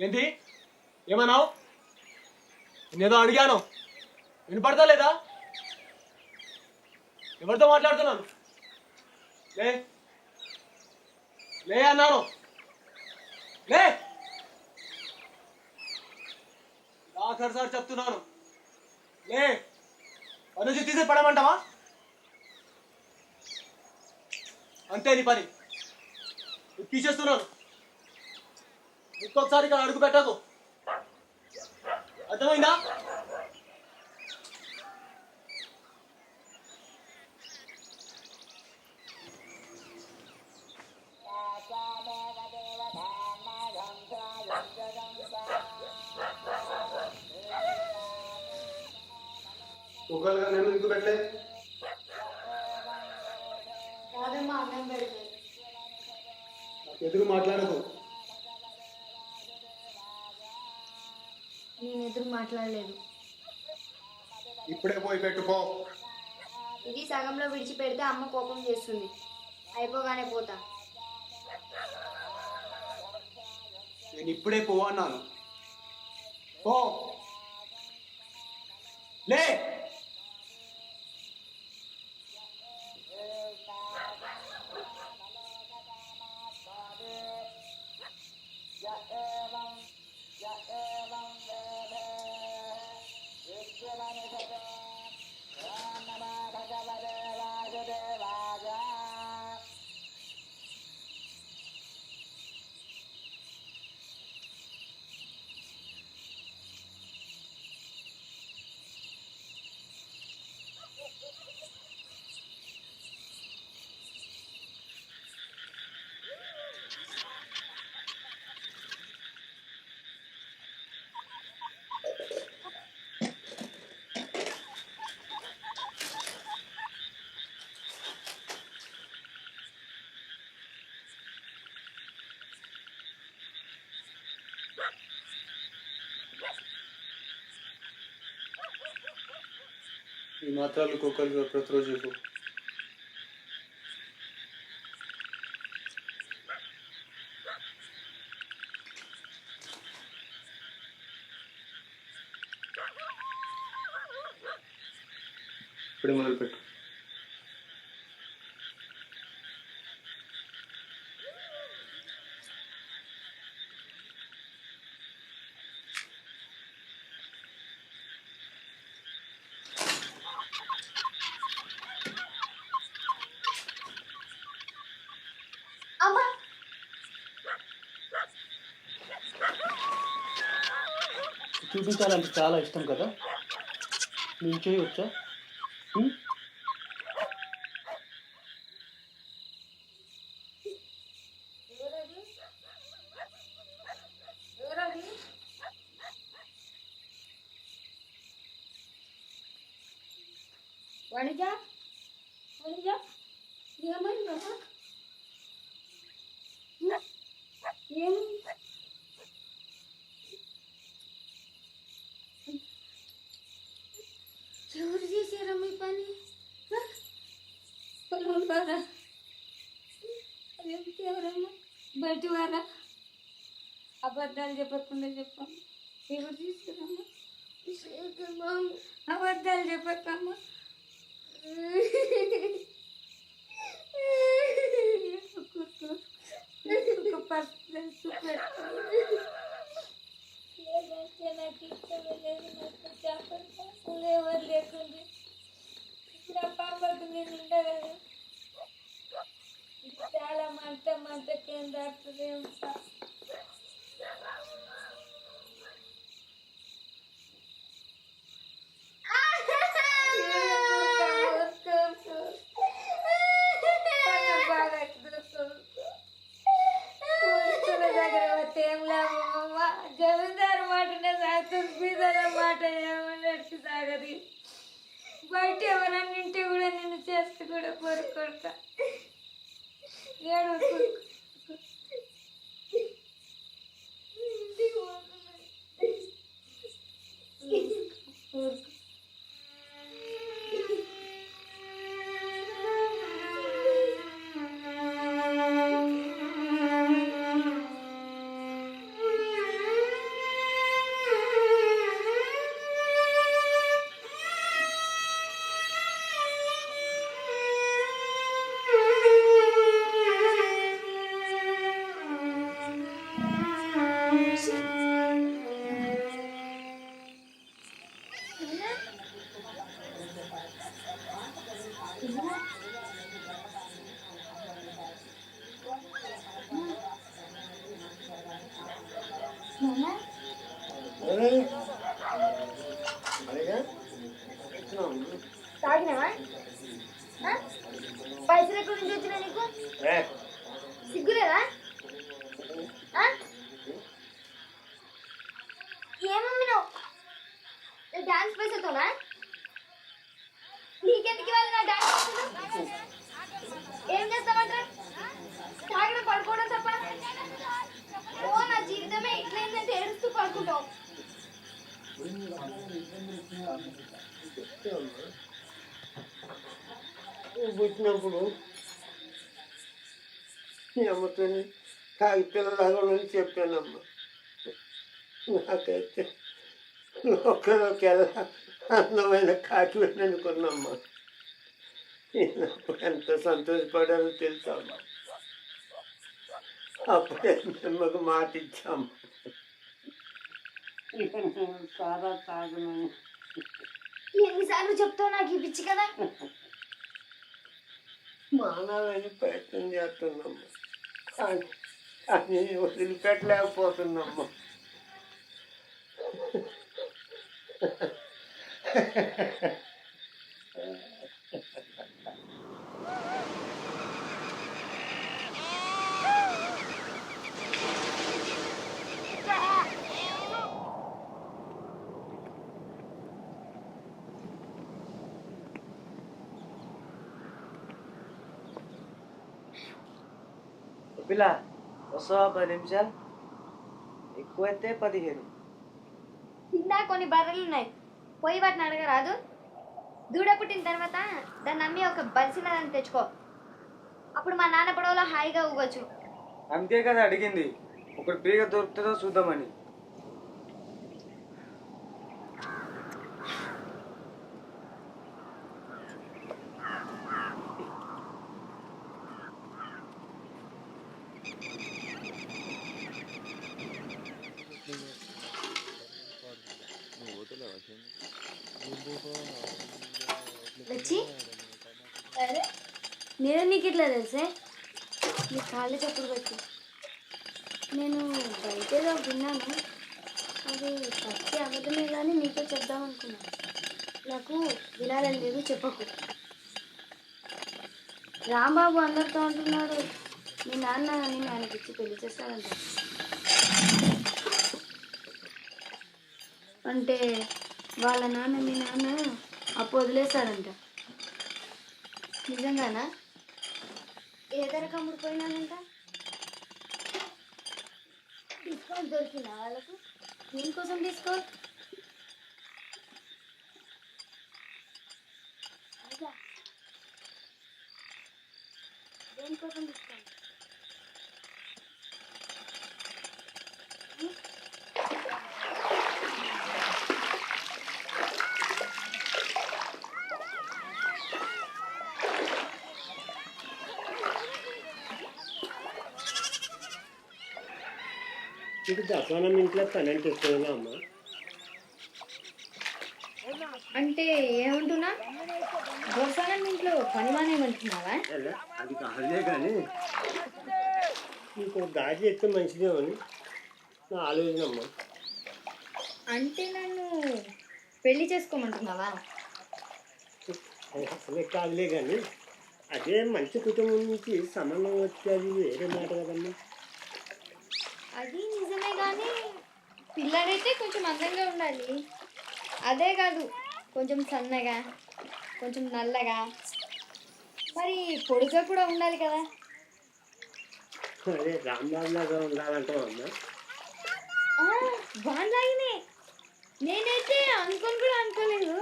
ఏంటి ఏమన్నావు? నేనేదో అడిగాను, వినపడతా లేదా? ఎవరితో మాట్లాడుతున్నాను? లే లే అన్నాను, లే. ఆఖరిసారి చెప్తున్నాను, లే. పని తీసే పడమంటావా? అంతే నీ పని. తీసేస్తున్నాను. ఇంకొకసారి ఇక్కడ అడుగు పెట్టకు, అర్థమైందా? ఒకవేళ నేను ఎందుకు పెట్టలే? కాదమ్మా, అన్నం పెడితే. నాకు ఎదురు మాట్లాడకు. నేను ఎదురు మాట్లాడలేదు. ఇప్పుడే పోయి పెట్టుకో. ఇది సగంలో విడిచిపెడితే అమ్మ కోపం చేస్తుంది. అయిపోగానే పోతా. నేను ఇప్పుడే పో అన్నాను. పో, లే. ఈ మాత్రాలు కుక్కలు ప్రతిరోజు చెప్పు. ఇప్పుడే మొదలుపెట్టు. అమ్మా, చూపించాలంటే చాలా ఇష్టం కదా, నేను చేయవచ్చా? వణిజా వణిజా ఏమైందమ్మా? ఏమైంది? ఎవరు చేశారా మీ పని? పొలం ద్వారా ఎవరమ్మా బయట వారా అబద్ధాలు చెప్పకుండా చెప్పమ్మా ఎవరు తీసుకురమ్మా అబద్ధాలు చెప్పక్కమ్మా నాకు ఇష్టం లేదు నాకు చేపలు అసలు ఎవరు లేకుండా ఇప్పుడు ఆ పాపకు నేను ఉండగలను చాలా మంట కింద దాటుతుంది జమీందారు మాటనే సాగుతుంది బీదల మాట ఏమన్నట్టు సాగది బయట ఎవరన్నా ఇంటి కూడా నిన్ను చేస్తూ కూడా కోరుకుంటా ఏడు తాగినావా పైసలు ఎక్కడి నుంచి వచ్చినా నీకు సిగ్గులేదా ఏమమ్మినావు డాన్స్ పైసలతోనా నీకెందుకు ఇవ్వాలి నా డాన్స్ పైసలు ఏం చేస్తామంటారు తాగడం పడుకోవడం తప్ప ఓ నా జీవితమే ఇట్లయిందంటే ఏడుస్తూ పడుకుంటావు పుట్టినప్పుడు అమ్మతో తాగి పిల్లలాగని చెప్పానమ్మా నాకైతే లోకలోకెల్లా అందమైన కాకి వెళ్ళనుకున్నమ్మా అప్పుడు ఎంత సంతోషపడాలో తెలుసమ్మా అప్పుడే అమ్మకు మాట ఇచ్చాము సారా తాగమని ఎన్నిసార్లు చెప్తావు నాకు ఈ పిచ్చి కదా మానాలని ప్రయత్నం చేస్తున్నామ్మా కానీ వదిలిపెట్టలేకపోతున్నామ్మా పిల్ల వస్తావా 10 నిమిషాలు ఎక్కువైతే 15 కింద కొన్ని బర్రెలు ఉన్నాయి పోయి వాటిని అడగరాదు దూడ పుట్టిన తర్వాత దాన్ని అమ్మి ఒక బలిసినదాన్ని తెచ్చుకో అప్పుడు మా నాన్న పడవలో హాయిగా ఊగొచ్చు అంతే కదా అడిగింది ఒకటి ఫ్రీగా దొరుకుతుందో చూద్దామని వచ్చి అరే నేను నీకు ఇట్లా తెలుసే నీ కాళ్ళు చప్పుడు పెట్టి నేను బయట ఏదో విన్నాను అది పచ్చి అబద్ధమే కానీ నీతో చెప్దాం అనుకున్నాను నాకు వినాలని లేదు చెప్పకు రాంబాబు అందరితో అంటున్నాడు మీ నాన్న నేను ఆయనకి ఇచ్చి పెళ్లి చేస్తానంట అంటే వాళ్ళ నాన్న మీ నాన్న అప్పు వదిలేశాడంట నిజంగానా ఏ ధర కమ్ముడిపోయినానంట డిస్కౌంట్ దొరికిందా వాళ్ళకు దేనికోసం డిస్కౌంట్ దేనికోసం డిస్కౌంట్ నీకు దసవనం ఇంట్లో పని అంటే ఇష్టమేనా అమ్మ? అంటే ఏమంటున్నా దోసానం ఇంట్లో పని మానేమంటున్నావా? అది కాదులే కానీ నీకు దారి చేస్తే మంచిదేమని నా ఆలోచన అమ్మా. అంటే నన్ను పెళ్లి చేసుకోమంటున్నావా? అసలే కాదులే కానీ అదే మంచి కుటుంబం నుంచి సంబంధం వచ్చి అది వేరే మాట కదమ్మా. అది నిజమే కానీ పిల్లడైతే కొంచెం అందంగా ఉండాలి. అదే కాదు కొంచెం సన్నగా, కొంచెం నల్లగా, మరి పొడుగా కూడా ఉండాలి కదా. అదే రాంబాబు లాగా ఉండాలంటావు అమ్మా. వాడిలాగినే నేనైతే అనుకోని కూడా అనుకోలేదు.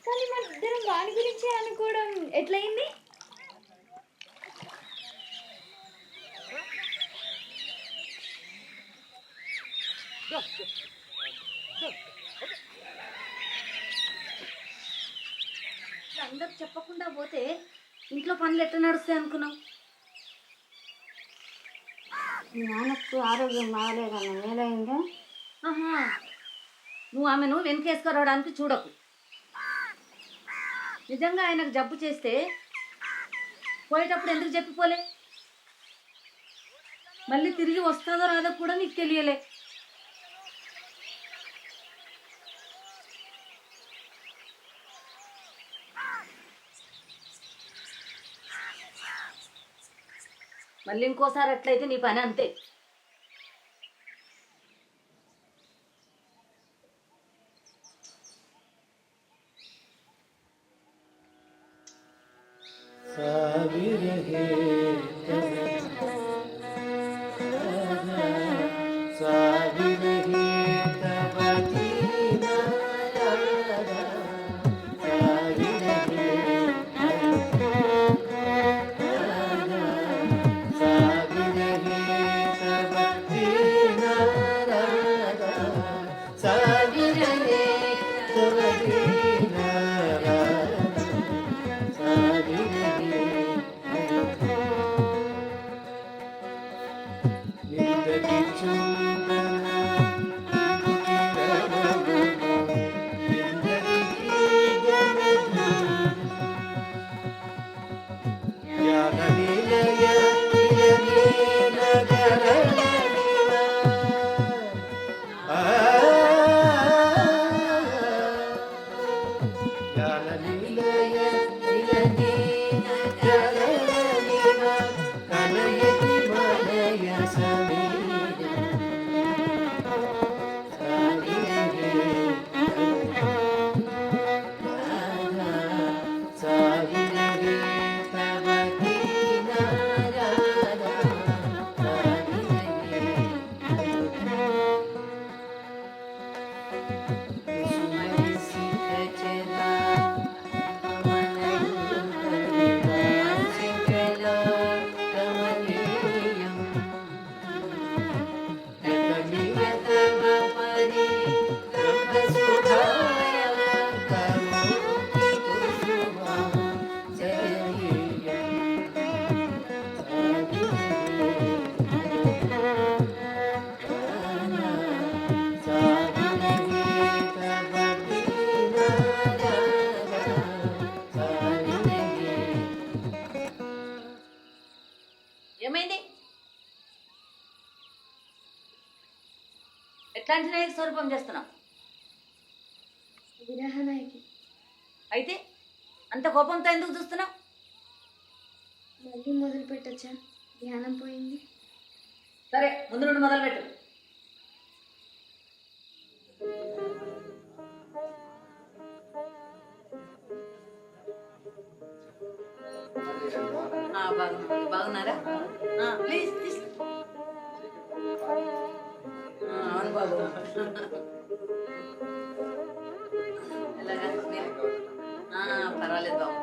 కానీ మన ఇద్దరం వాడి గురించి అనుకోవడం ఎట్లయింది? అందరు చెప్పకుండా పోతే ఇంట్లో పనులు ఎట్లా నడుస్తాయి అనుకున్నావు? నాన్నకు ఆరోగ్యం బాగాలేదన్న ఏదైందో. ఆహా, నువ్వు ఆమెను వెనకేసుకురావడానికి చూడకు. నిజంగా ఆయనకు జబ్బు చేస్తే పోయేటప్పుడు ఎందుకు చెప్పిపోలే? మళ్ళీ తిరిగి వస్తుందో రాదో కూడా నీకు తెలియలే. మళ్ళీ ఇంకోసారి అట్లయితే నీ పని అంతే. ఏమైంది? ఎట్లాంటి నాయకు స్వరూపం చేస్తున్నావు? విరహ నాయకి. అయితే అంత కోపంతో ఎందుకు చూస్తున్నావు? మళ్ళీ మొదలు పెట్టచ్చా? ధ్యానం పోయింది. సరే, ముందు నుండి మొదలుపెట్టు. బాగున్నారా? ప్లీజ్ అవును బాబు. ఎలాగా పర్వాలేదు బాబు.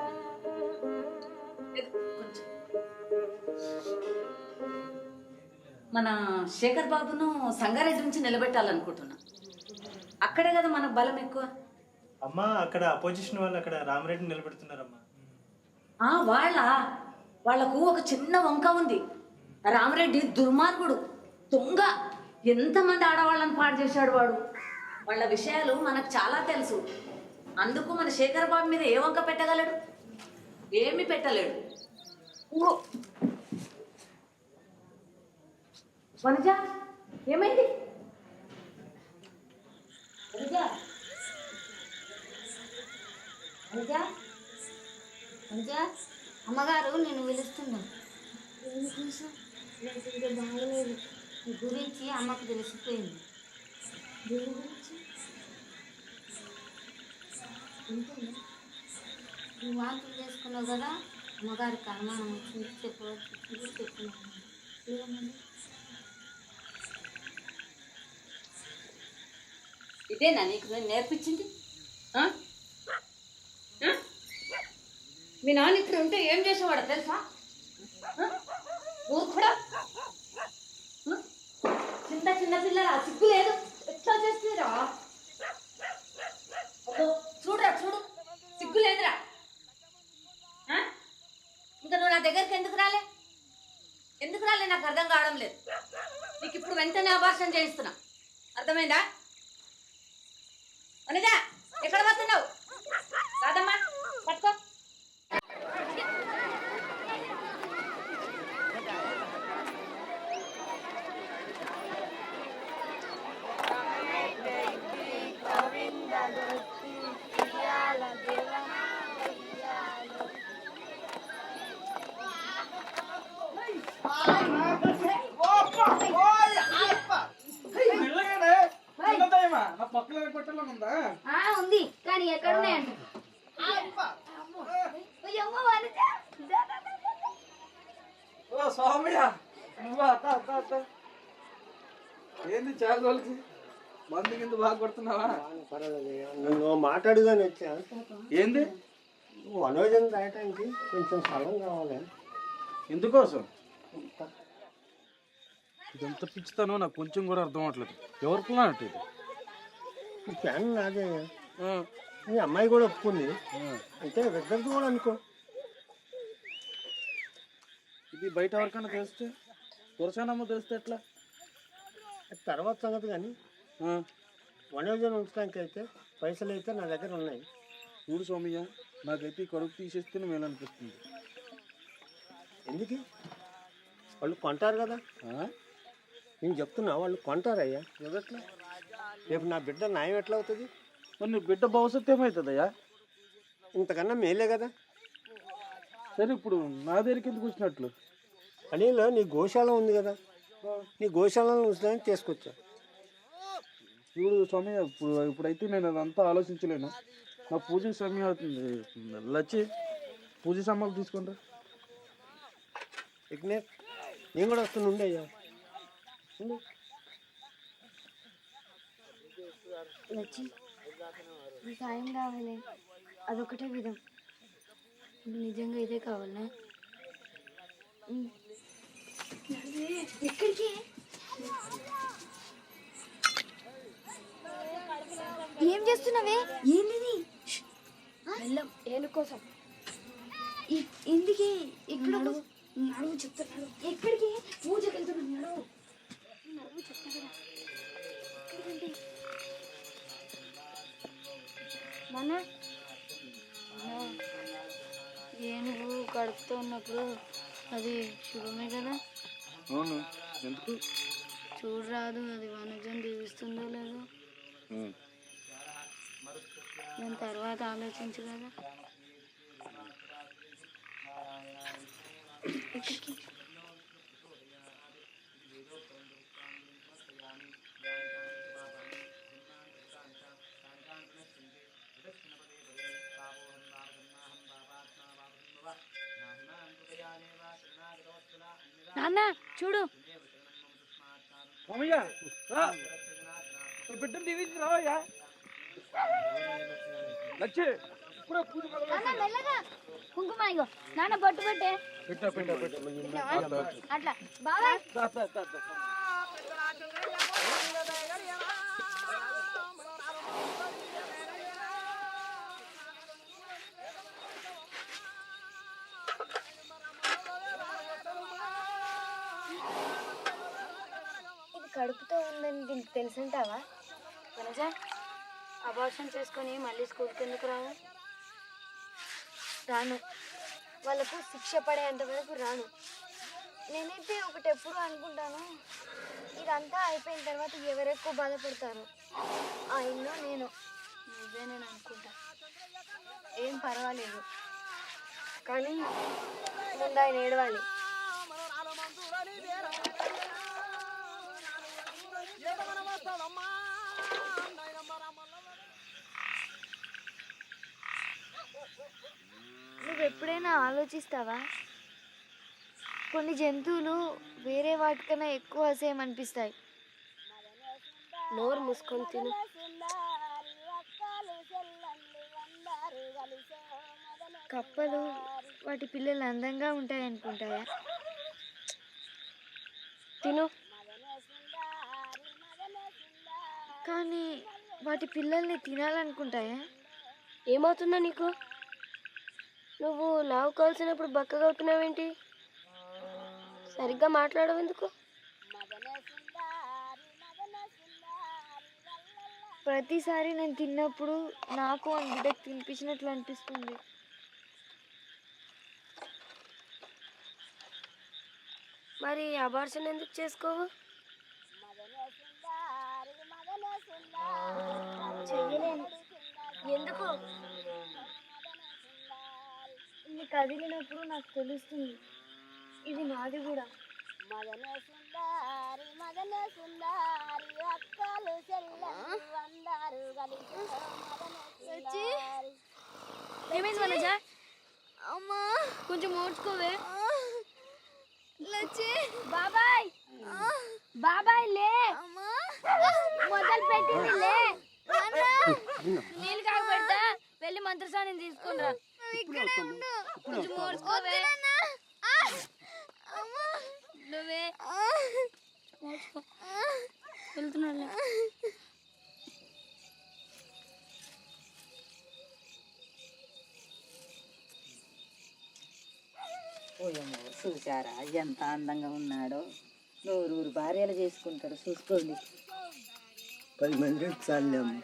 కొంచెం మన శేఖర్ బాబును సంగారెడ్డి నుంచి నిలబెట్టాలనుకుంటున్నా. అక్కడే కదా మనకు బలం ఎక్కువ. అమ్మా అక్కడ అపోజిషన్ వాళ్ళు అక్కడ రామరెడ్డిని నిలబెడుతున్నారమ్మా. వాళ్లకు ఒక చిన్న వంక ఉంది. రామరెడ్డి దుర్మార్గుడు, దొంగ. ఎంతమంది ఆడవాళ్ళని పాడు చేశాడు వాడు. వాళ్ళ విషయాలు మనకు చాలా తెలుసు. అందుకు మన శేఖర్ బాబు మీద ఏ వంక పెట్టగలడు? ఏమీ పెట్టలేడు. వనజ, ఏమైంది? వనజ, వనజ, వనజ, అమ్మగారు నేను పిలుస్తున్నా. నాకు ఇంకా బాగలేదు. నీ గురించి అమ్మకు తెలిసిపోయింది. దేని గురించి? ఇంతేనా? నువ్వు వాంతులు చేసుకున్నావు కదా, అమ్మగారికి అనుమానం వచ్చింది. చెప్పుకున్నాను. ఏమన్నా ఇదేనా నీకు నేను నేర్పించింది? ఆ? ఆ? మీ నాన్న ఇక్కడ ఉంటే ఏం చేసేవాడు తెలుసా? ఊరు కూడా చిన్న చిన్న పిల్లరా, సిగ్గు లేదు. ఎట్లా చేస్తారా? చూడరా, చూడు, సిగ్గు లేదురా. ఇంకా నువ్వు నా దగ్గరికి ఎందుకు రాలే? ఎందుకు రాలే నాకు అర్థం కావడం లేదు. నీకు ఇప్పుడు వెంటనే అబార్షన్ చేయిస్తున్నా, అర్థమైందా? అనిదా, ఎక్కడ పోతున్నావు? రాదమ్మా, పట్టుకో. ఉంది కానీ ఎక్కడున్నాయంట? ఏంది చాలా రోజులకి మందు కింద బాగా కొడుతున్నావా? నువ్వు మాట్లాడుగానే వచ్చా. ఏంది? నువ్వు అనోజం రాయటానికి కొంచెం స్థలం కావాలి. ఎందుకోసం? ఇదంతా పిచ్చుతానో నాకు కొంచెం కూడా అర్థం అవట్లేదు. ఎవరు ప్లాన్ అంటే ఇది? ఈ ఫ్యాన్ నాదే. మీ అమ్మాయి కూడా ఒప్పుకుంది. అయితే ఇద్దరిది కూడా అనుకో. ఇది బయట ఎవరికైనా తెలిస్తే, తులసానమ్మ తెలిస్తే ఎట్లా? తర్వాత సంగతి కానీ వనయోజన ఉంచడానికి అయితే పైసలు అయితే నా దగ్గర ఉన్నాయి. చూడు సోమయ్య, నాకైతే ఈ కడుపు తీసేస్తే మేలు అనిపిస్తుంది. ఎందుకు? వాళ్ళు కొంటారు కదా. నేను చెప్తున్నా, వాళ్ళు కొంటారయ్యా. ఎదట్లా? రేపు నా బిడ్డ న్యాయం ఎట్లా అవుతుంది? మరి నీ బిడ్డ భవిష్యత్తు ఏమవుతుందయ్యా? ఇంతకన్నా మేలే కదా. సరే, ఇప్పుడు నా దగ్గరికి ఎందుకు వచ్చినట్లు? అనిలో నీ గోశాల ఉంది కదా, నీ గోశాలను ఉంచడానికి తీసుకొచ్చా. చూడు సమయం ఇప్పుడైతే నేను అదంతా ఆలోచించలేను. నా పూజ సమయం అవుతుంది. లచ్చి, పూజ సామాన్లు తీసుకుంటా. విఘ్నేష్, నేను కూడా వస్తున్నా. ఉండయ్యా, లచ్చి, నీ సాయం కావాలి. అదొకటే విధం. నిజంగా ఇదే కావాలా? ఎక్కడికి? ఏం చేస్తున్నావే? ఏంటిది? వెళ్ళం ఏను కోసం. ఎందుకే? ఇక్కడ నడువు చెప్తున్నాడు. ఎక్కడికి? పూజకి వెళ్తున్నాడు. నడువు చెప్తా కదా. ఎక్కడికంటే నాన్న, ఏనుగు కడుపుతో ఉన్నప్పుడు అది శుభమే కదా. అవును, ఎందుకు? చూడరాదు, అది వనజం దీవిస్తుందో లేదో. దాని తర్వాత ఆలోచించు కదా. ఎక్కడికి? నాన్న చూడు. బిడ్డను దీవించి రావయ్యా. లచ్చి, ఇప్పుడే పూజ మెల్లగా కుంకుమ ఇగో. నాన్న బొట్టు పెట్టే. అట్లా బాగా కడుపుతో ఉందని దీనికి తెలుసుంటావా? వనజ, అబార్షన్ చేసుకొని మళ్ళీ స్కూల్కి ఎందుకు రాను? రాను. వాళ్ళకు శిక్ష పడేంత వరకు రాను. నేనైతే ఒకటి ఎప్పుడు అనుకుంటాను, ఇదంతా అయిపోయిన తర్వాత ఎవరెక్కువ బాధపడతారు, ఆయనలో నేను అనుకుంటా. ఏం పర్వాలేదు, కానీ ముందు ఆయన ఏడవాలి. నువ్వు ఎప్పుడైనా ఆలోచిస్తావా? కొన్ని జంతువులు వేరే వాటికన్నా ఎక్కువ అసహ్యం అనిపిస్తాయి. నోరు మూసుకొని తిను. కప్పలు వాటి పిల్లలు అందంగా ఉంటాయి అనుకుంటాయా? తిను. కానీ వాటి పిల్లల్ని తినాలనుకుంటాయా? ఏమవుతుందా నీకు? నువ్వు లావు కాల్సినప్పుడు బక్కగా అవుతున్నావేంటి? సరిగ్గా మాట్లాడవు ఎందుకు? ప్రతిసారి నేను తిన్నప్పుడు నాకు ఆ బిడ్డకు తినిపించినట్లు అనిపిస్తుంది. మరి అబార్షన్ ఎందుకు చేసుకోవు? చెయ్యలేను. ఎందుకు? ఇది కదిలినప్పుడు నాకు తెలుస్తుంది, ఇది నాది కూడా. ఏమైంది వనజ? అమ్మా, కొంచెం ఓడ్చుకోవే. బాబాయ్, బాబాయ్ లే, మొదలు పెట్టింది లే. నీళ్ళు కాక పెడతా, వెళ్ళి మంత్రసాన్ని తీసుకునిరా. కొంచెం ఓడ్చుకోవే. నువ్వే వెళ్తున్నా. ఓయమ్మో, చూసారా ఎంత అందంగా ఉన్నాడో. నూరు భార్యలు చేసుకుంటారు, చూసుకోండి. 10 మంది చాలేము.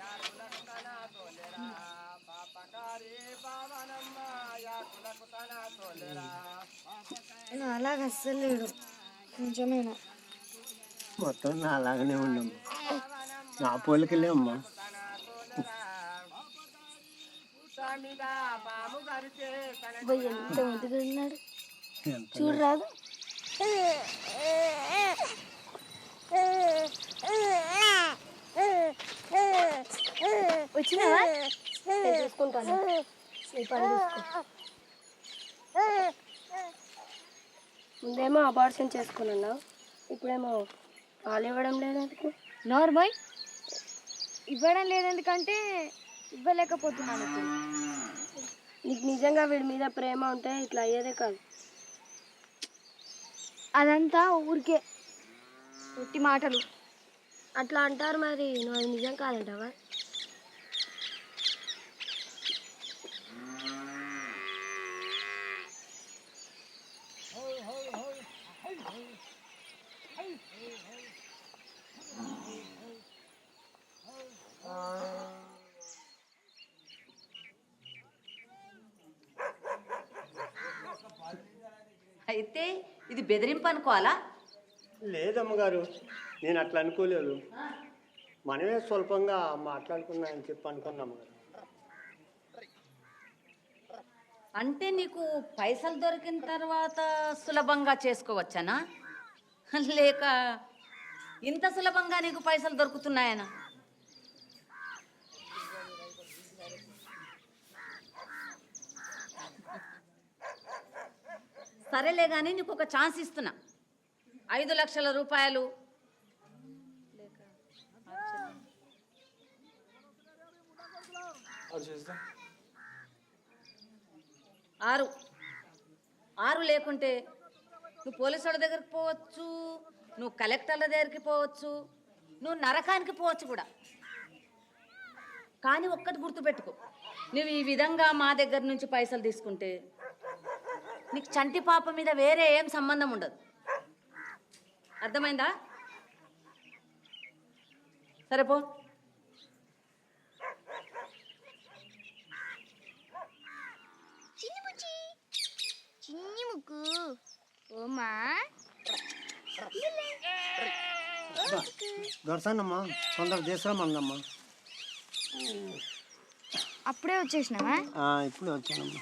అలాగ అస్సలు లేడు, కొంచెమేనా. మొత్తం నా అలాగనే ఉన్నాము. నా పోలికలే అమ్మా. ఎంత ముద్దుగా ఉన్నాడు చూడరాదు. వచ్చినావా? చూసుకుంటాను. ముందేమో అబార్షన్ చేసుకున్నావు, ఇప్పుడేమో పాలు ఇవ్వడం లేదందుకు. నార్మల్ ఇవ్వడం లేదందుకంటే ఇవ్వలేకపోతున్నాను ఇప్పుడు. నీకు నిజంగా వీడి మీద ప్రేమ ఉంటే ఇట్లా అయ్యేదే కాదు. అదంతా ఊరికే ఒట్టి మాటలు అట్లా అంటారు. మరి నువ్వు అది నిజం కాదంటావా? అయితే ఇది బెదిరింపు అనుకోవాలా? లేదమ్మగారు, నేను అట్లా అనుకోలేదు. మనమే స్వల్పంగా మాట్లాడుకున్నా అని చెప్పి అనుకున్నాము. అంటే నీకు పైసలు దొరికిన తర్వాత సులభంగా చేసుకోవచ్చానా, లేక ఇంత సులభంగా నీకు పైసలు దొరుకుతున్నాయనా? సరేలే కానీ నీకు ఒక ఛాన్స్ ఇస్తున్నా. 5 లక్షల రూపాయలు ఆరు లేకుంటే నువ్వు పోలీసు వాళ్ళ దగ్గరికి పోవచ్చు, నువ్వు కలెక్టర్ల దగ్గరికి పోవచ్చు, నువ్వు నరకానికి పోవచ్చు కూడా. కానీ ఒక్కటి గుర్తుపెట్టుకో, నువ్వు ఈ విధంగా మా దగ్గర నుంచి పైసలు తీసుకుంటే నీకు చంటి పాప మీద వేరే ఏం సంబంధం ఉండదు. అర్థమైందా? సరే పో. చిన్ని ముక్కు ఓమా దొరసానమ్మా తొందర తీసుకురామన్నమ్మా. అప్పుడే వచ్చేసినావా? ఇప్పుడు వచ్చానమ్మా.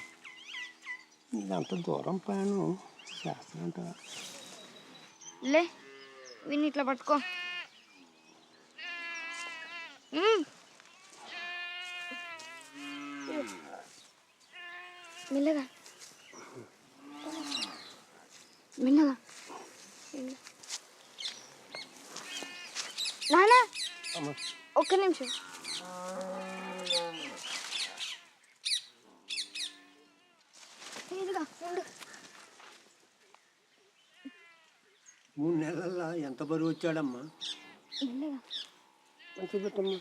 ఇదంత దూరం ప్రయాణం చేస్తానంట. లే విన్ని ఇట్లా పట్టుకో. మెల్లగా మెల్లగా. నానా ఒక్క నిమిషం. ఇదిగా ఉండు. 3 నెలల్లో ఎంత బరువు వచ్చాడమ్మా? మెల్లగా మంచి పెట్టమ్మా.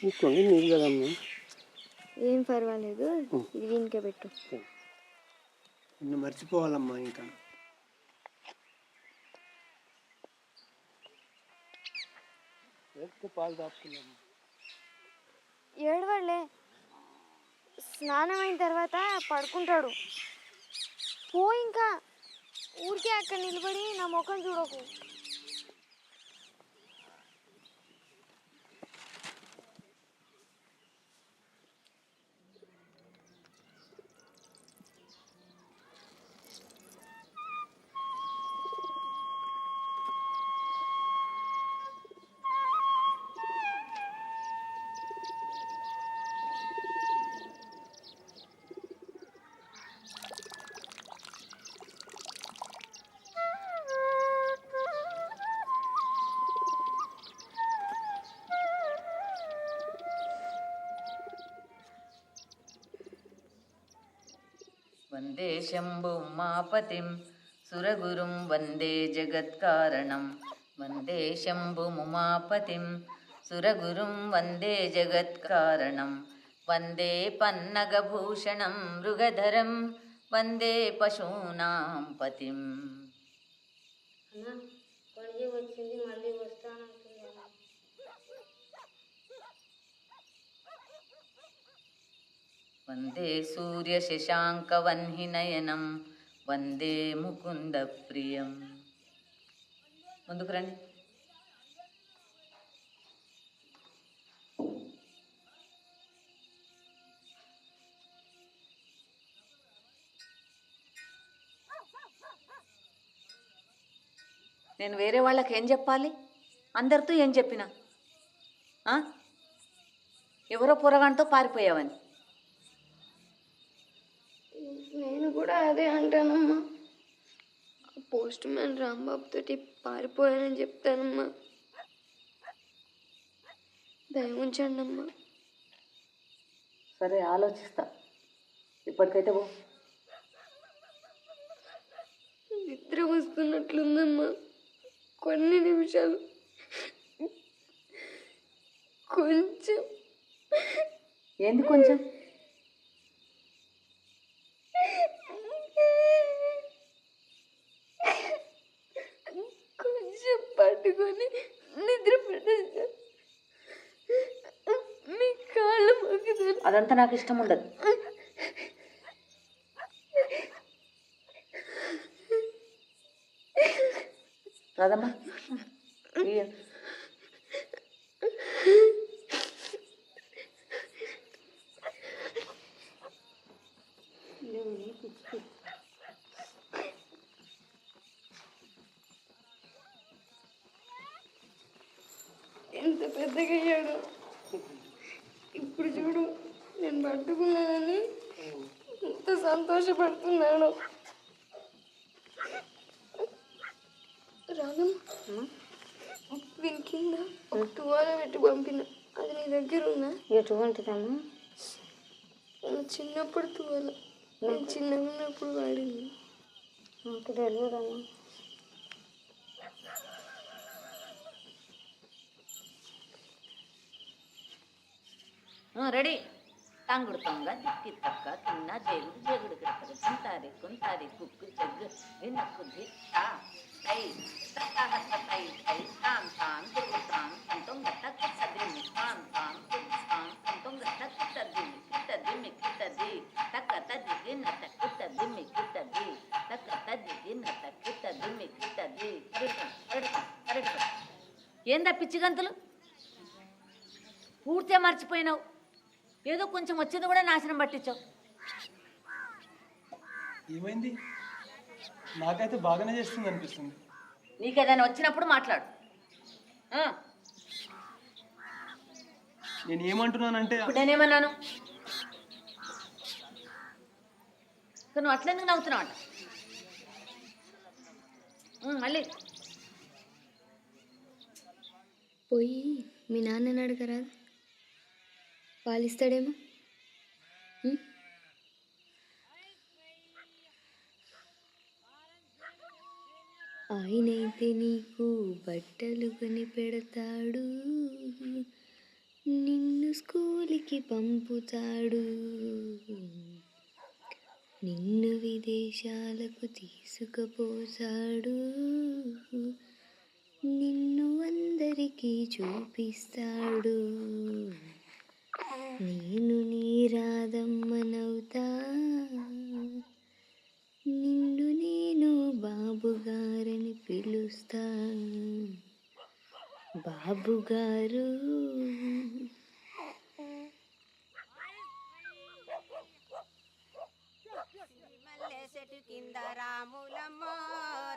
ఇంకొండి నీళ్ళు కదమ్మా. ఏం పర్వాలేదు, ఇది వీనికే పెట్టు. నిన్ను మర్చిపోవాలమ్మా. ఇంకా పాలు తాపుతున్నామ్మా. ఏడవలే, స్నానం అయిన తర్వాత పడుకుంటాడు. పో ఇంకా, ఊరికే అక్కడ నిలబడి నా ముఖం చూడకు. వందే శంభు ఉమాపతిం సురగురుం వందే జగత్కారణం. వందే శంభు ఉమాపతిం సురగురుం వందే జగత్కారణం. వందే పన్నగభూషణం మృగధరం వందే పశూనాం పతిం. వచ్చింది మళ్ళీ వస్తానంటున్నాను. వందే సూర్య శశాంక వన్హినయనం వందే ముకుంద ప్రియం. ముందుకు రండి. నేను వేరే వాళ్ళకి ఏం చెప్పాలి? అందరితో ఏం చెప్పినా ఎవరో పొరగాంతో పారిపోయావని. నేను కూడా అదే అంటానమ్మా. పోస్ట్ మ్యాన్ రాంబాబు తోటి పారిపోయానని చెప్తానమ్మా. దయ ఉంచండి అమ్మా. సరే ఆలోచిస్తా, ఇప్పటికైతే పో. నిద్ర వస్తున్నట్లుందమ్మా. కొన్ని నిమిషాలు కొంచెం. ఏంది కొంచెం? కొంచెం పట్టుకొని నిద్ర పట్టేసా. మీ కాళ్ళు మొక్కుతాను. అదంతా నాకు ఇష్టం ఉండదు. రాదమ్మా. ఎంత పెద్దగా అయ్యాడు ఇప్పుడు చూడు. నేను పట్టుకున్నానని ఎంత సంతోషపడుతున్నాను. రాదమ్మా, వీని కింద ఒక టువాల పెట్టి పంపిన, అది నీ దగ్గర ఉందా? ఎటువంటిదమ్మా? చిన్నప్పుడు టువాల, నేను చిన్నగా ఉన్నప్పుడు వాడింది. నాకు తెలియదమ్మా. రెడీ. తంగుడు తొంగ దిక్కి తక్క తిన్న జేగుడు జేగుడు గిడతగ చింతారి కుంతారి కుక్కు చెగ్గు వినక్కు దిత్త తై తక్క హత్త తై తై తాం తాం తిరుగు తాం తంతం గట్టక్క సదిమి తాం తాం తిరుగు తాం తంతం గట్టక్క సదిమి కిట్టదిమి కిట్టది తక్క తదిది నత కిట్టదిమి కిట్టది తక్క తదిది నత కిట్టదిమి కిట్టది ఏందా పిచ్చి గంతులు పూర్తిగా మర్చిపోయినావు. ఏదో కొంచెం వచ్చింది కూడా నాశనం పట్టించావు. ఏమైంది? నాకైతే బాగానే చేస్తుంది అనిపిస్తుంది. నీకు ఏదైనా వచ్చినప్పుడు మాట్లాడు. నేను ఏమంటున్నానంటే ఇప్పుడు నేనేమన్నాను? నువ్వు అట్లెందుకు నవ్వుతున్నావు అంట మళ్ళీ పోయి మీ నాన్నని అడగరా, పాలిస్తాడేమో. ఆయనైతే నీకు బట్టలు కొని పెడతాడు, నిన్ను స్కూల్కి పంపుతాడు, నిన్ను విదేశాలకు తీసుకుపోతాడు, నిన్ను అందరికీ చూపిస్తాడు. నేను నీ రాధమ్మనవుతా, నిన్ను నేను బాబుగారని పిలుస్తా. బాబుగారు చెట్టు కింద రాములమ్మ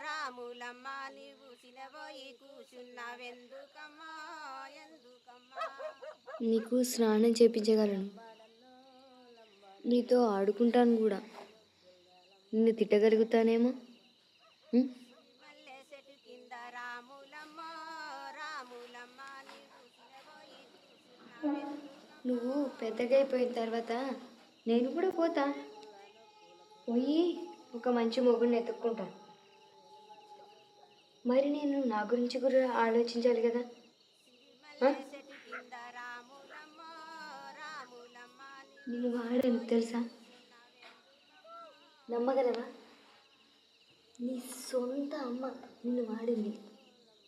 రాములమ్మ నీవు సినబోయి కూర్చున్నావెందుకమ్మా ఎందుకమ్మా. నీకు స్నానం చేపించగలను, నీతో ఆడుకుంటాను కూడా, నిన్ను తిట్టగలుగుతానేమో. మల్లె చెట్టు కింద రాములమ్మ రాములమ్మ నీవు సినబోయి కూర్చున్నావెందుకమ్మా. నువ్వు పెద్దగా అయిపోయిన తర్వాత నేను కూడా పోతా, పోయి ఒక మంచి మొగుడిని ఎత్తుక్కుంటా. మరి నేను నా గురించి కూడా ఆలోచించాలి కదా. నేను వాడాను తెలుసా, నమ్మగలవా? నీ సొంత అమ్మ నిన్ను వాడింది,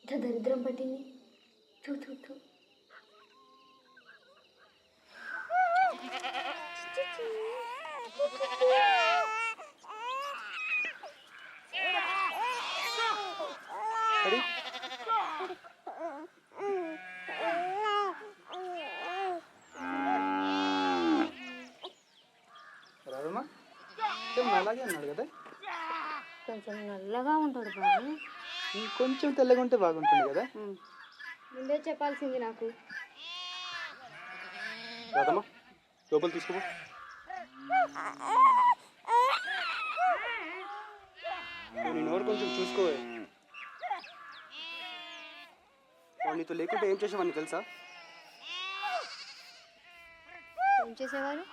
ఇంత దరిద్రం పట్టింది. తూ తూ తూ. రాదమ్మా అలాగే అన్నాడు కదా, కొంచెం నల్లగా ఉంటాడు బాబు, ఇంకొంచెం తెల్లగా ఉంటే బాగుంటుంది కదా. ముందే చెప్పాల్సింది నాకు. రాదమ్మా లోపల తీసుకో. నేను ఎవరు కొంచెం చూసుకోవే, నీతో లేకుంటే ఏం చేసేవాడిని తెలుసా? ఏం చేసేవారు?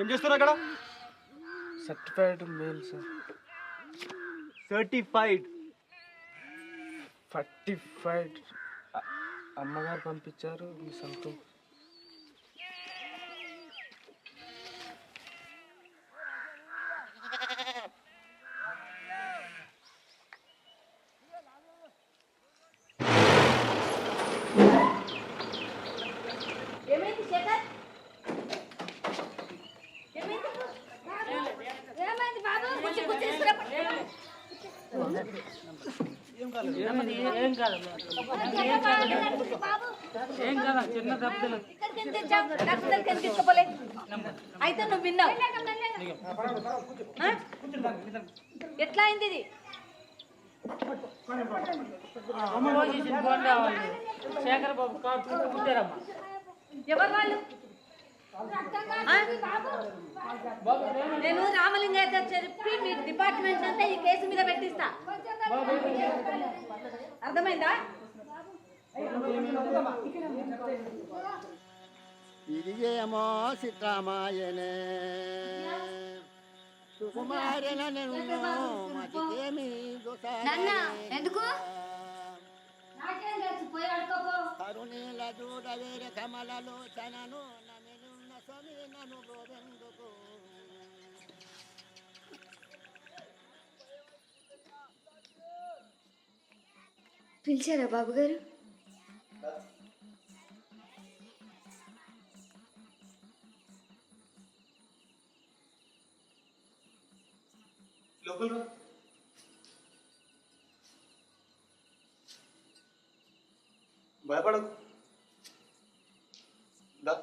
ఏం చేస్తారు అక్కడ? Certified male sir. Certified certified అమ్మగారు పంపించారు మీ సొంతం. ఏమైంది శేఖర్? ఏమైంది బాబు? కూర్చో తీసుకురా. అయితే నువ్వు విన్నావు. ఎట్లా అయింది ఇది? ఎవరు వాళ్ళు? నేను రామలింగయ్య చెప్పి మీ డిపార్ట్మెంట్ అంతా ఈ కేసు మీద పెట్టిస్తా. అర్థమైందా? ఇది ఏమో సిద్ధరామాయనే సుకుమారిన నేను మతికేమి నాన్న ఎందుకు నాకేం తెలుసు పోయి ఆడుకోపో కరుణీల చూడవేర కమలలోచనను నన్నున్న స్వామి నన్ను గోవెందుకు పిలిచారా బాబు గారు? లోపల రా. భయపడకు. దా.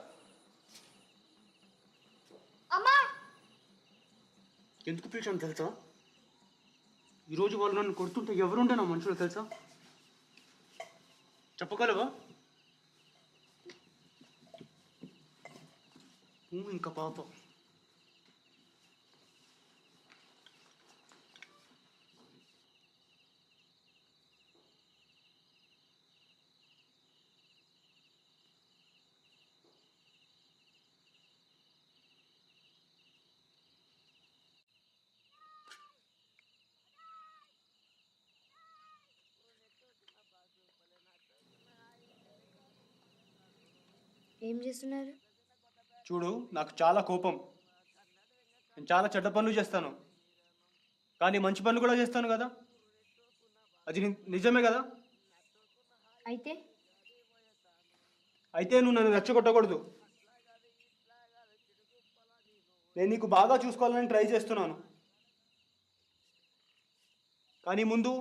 అమ్మా ఎందుకు పిలిచాను తెలుసా? ఈరోజు వాళ్ళు నన్ను కొడుతుంటే ఎవరుండే నా మనుషులు తెలుసా? చెప్పగలవా? ఇంకా పాప ఏం చేస్తున్నారు? చూడు, నాకు చాలా కోపం. నేను చాలా చెడ్డ పనులు చేస్తాను, కానీ మంచి పనులు కూడా చేస్తాను కదా. అది నిజమే కదా. అయితే నువ్వు నన్ను రెచ్చగొట్టకూడదు. నేను నీకు బాగా చూసుకోవాలని ట్రై చేస్తున్నాను, కానీ ముందు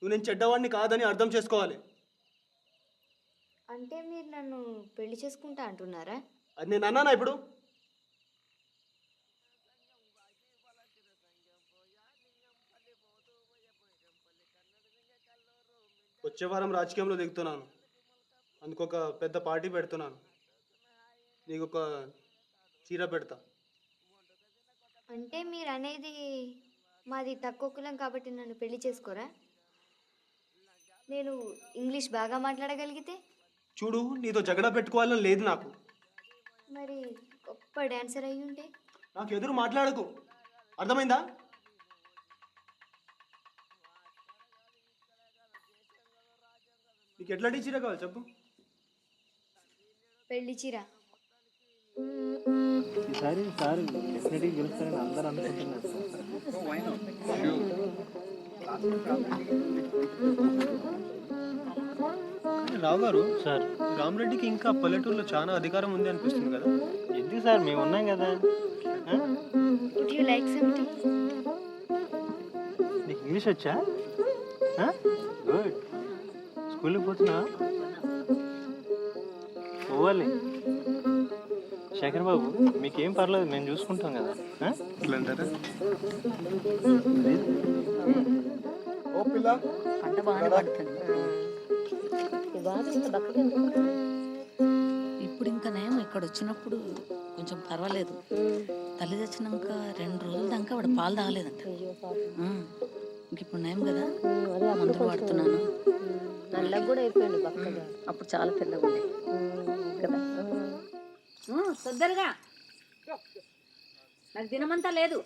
నువ్వు నేను చెడ్డవాడిని కాదని అర్థం చేసుకోవాలి. అంటే మీరు నన్ను పెళ్లి చేసుకుంటా అంటున్నారా? అది నేను అన్నానా ఇప్పుడు? వచ్చే వారం రాజకీయంలో దిగుతున్నాను, అందుకు ఒక పెద్ద పార్టీ పెడుతున్నాను. నీకు ఒక చీర పెడతా. అంటే మీరు అనేది మాది తక్కువ కులం కాబట్టి నన్ను పెళ్లి చేసుకోరా? నేను ఇంగ్లీష్ బాగా మాట్లాడగలిగితే? చూడు, నీతో జగడ పెట్టుకోవాలని లేదు నాకు. మరి గొప్ప డాన్సర్ అయి ఉంటే? నాకు ఎదురు మాట్లాడకు, అర్థమైందా? నీకు ఎట్లాంటి చీర కావాలి చెప్పు. పెళ్లి చీర. ఈసారి సార్ డెఫినెట్గా గెలుస్తారని అందరూ అనుకుంటున్నారు. రావు గారు, సార్ రామరెడ్డికి ఇంకా పల్లెటూరులో చాలా అధికారం ఉంది అనిపిస్తుంది కదా. ఎందుకు సార్, మేము ఉన్నాం కదా. Would you like something? నీకు ఇంగ్లీష్ వచ్చా? గుడ్. స్కూల్కి పోతున్నా? పోవాలి. శేఖర్ బాబు, మీకేం పర్లేదు, మేము చూసుకుంటాం కదా. ఇట్లా అంటారా? ఓ పిల్ల పంట బాగానే పడుతుంది. ఇప్పుడు ఇంకా నయం, ఇక్కడ వచ్చినప్పుడు కొంచెం పర్వాలేదు. తల్లి తెచ్చినాక 2 రోజుల దాకా వాడు పాలు తాగలేదంట. ఇంక ఇప్పుడు నయం కదా, మందులు వాడుతున్నాను. నల్లగా కూడా అయిపోయాడు పక్కగా. అప్పుడు చాలా తెల్లగా ఉంది కదా. తొందరగా, నాకు దినమంతా లేదు.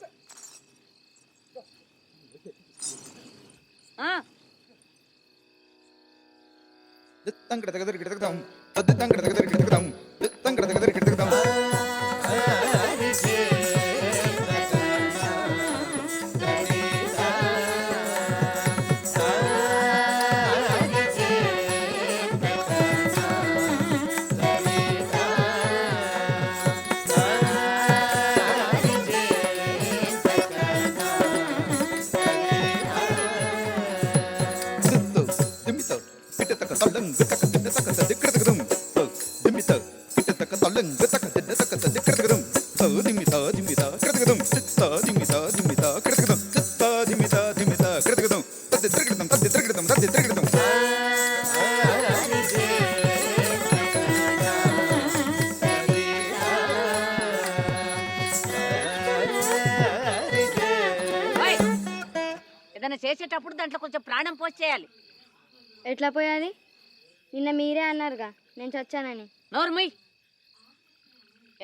ఏదైనా చేసేటప్పుడు దాంట్లో కొంచెం ప్రాణం పోసి చేయాలి. ఎట్లా పోయాలి? నిన్న మీరే అన్నారుగా నేను చచ్చానని. నోర్మయ్,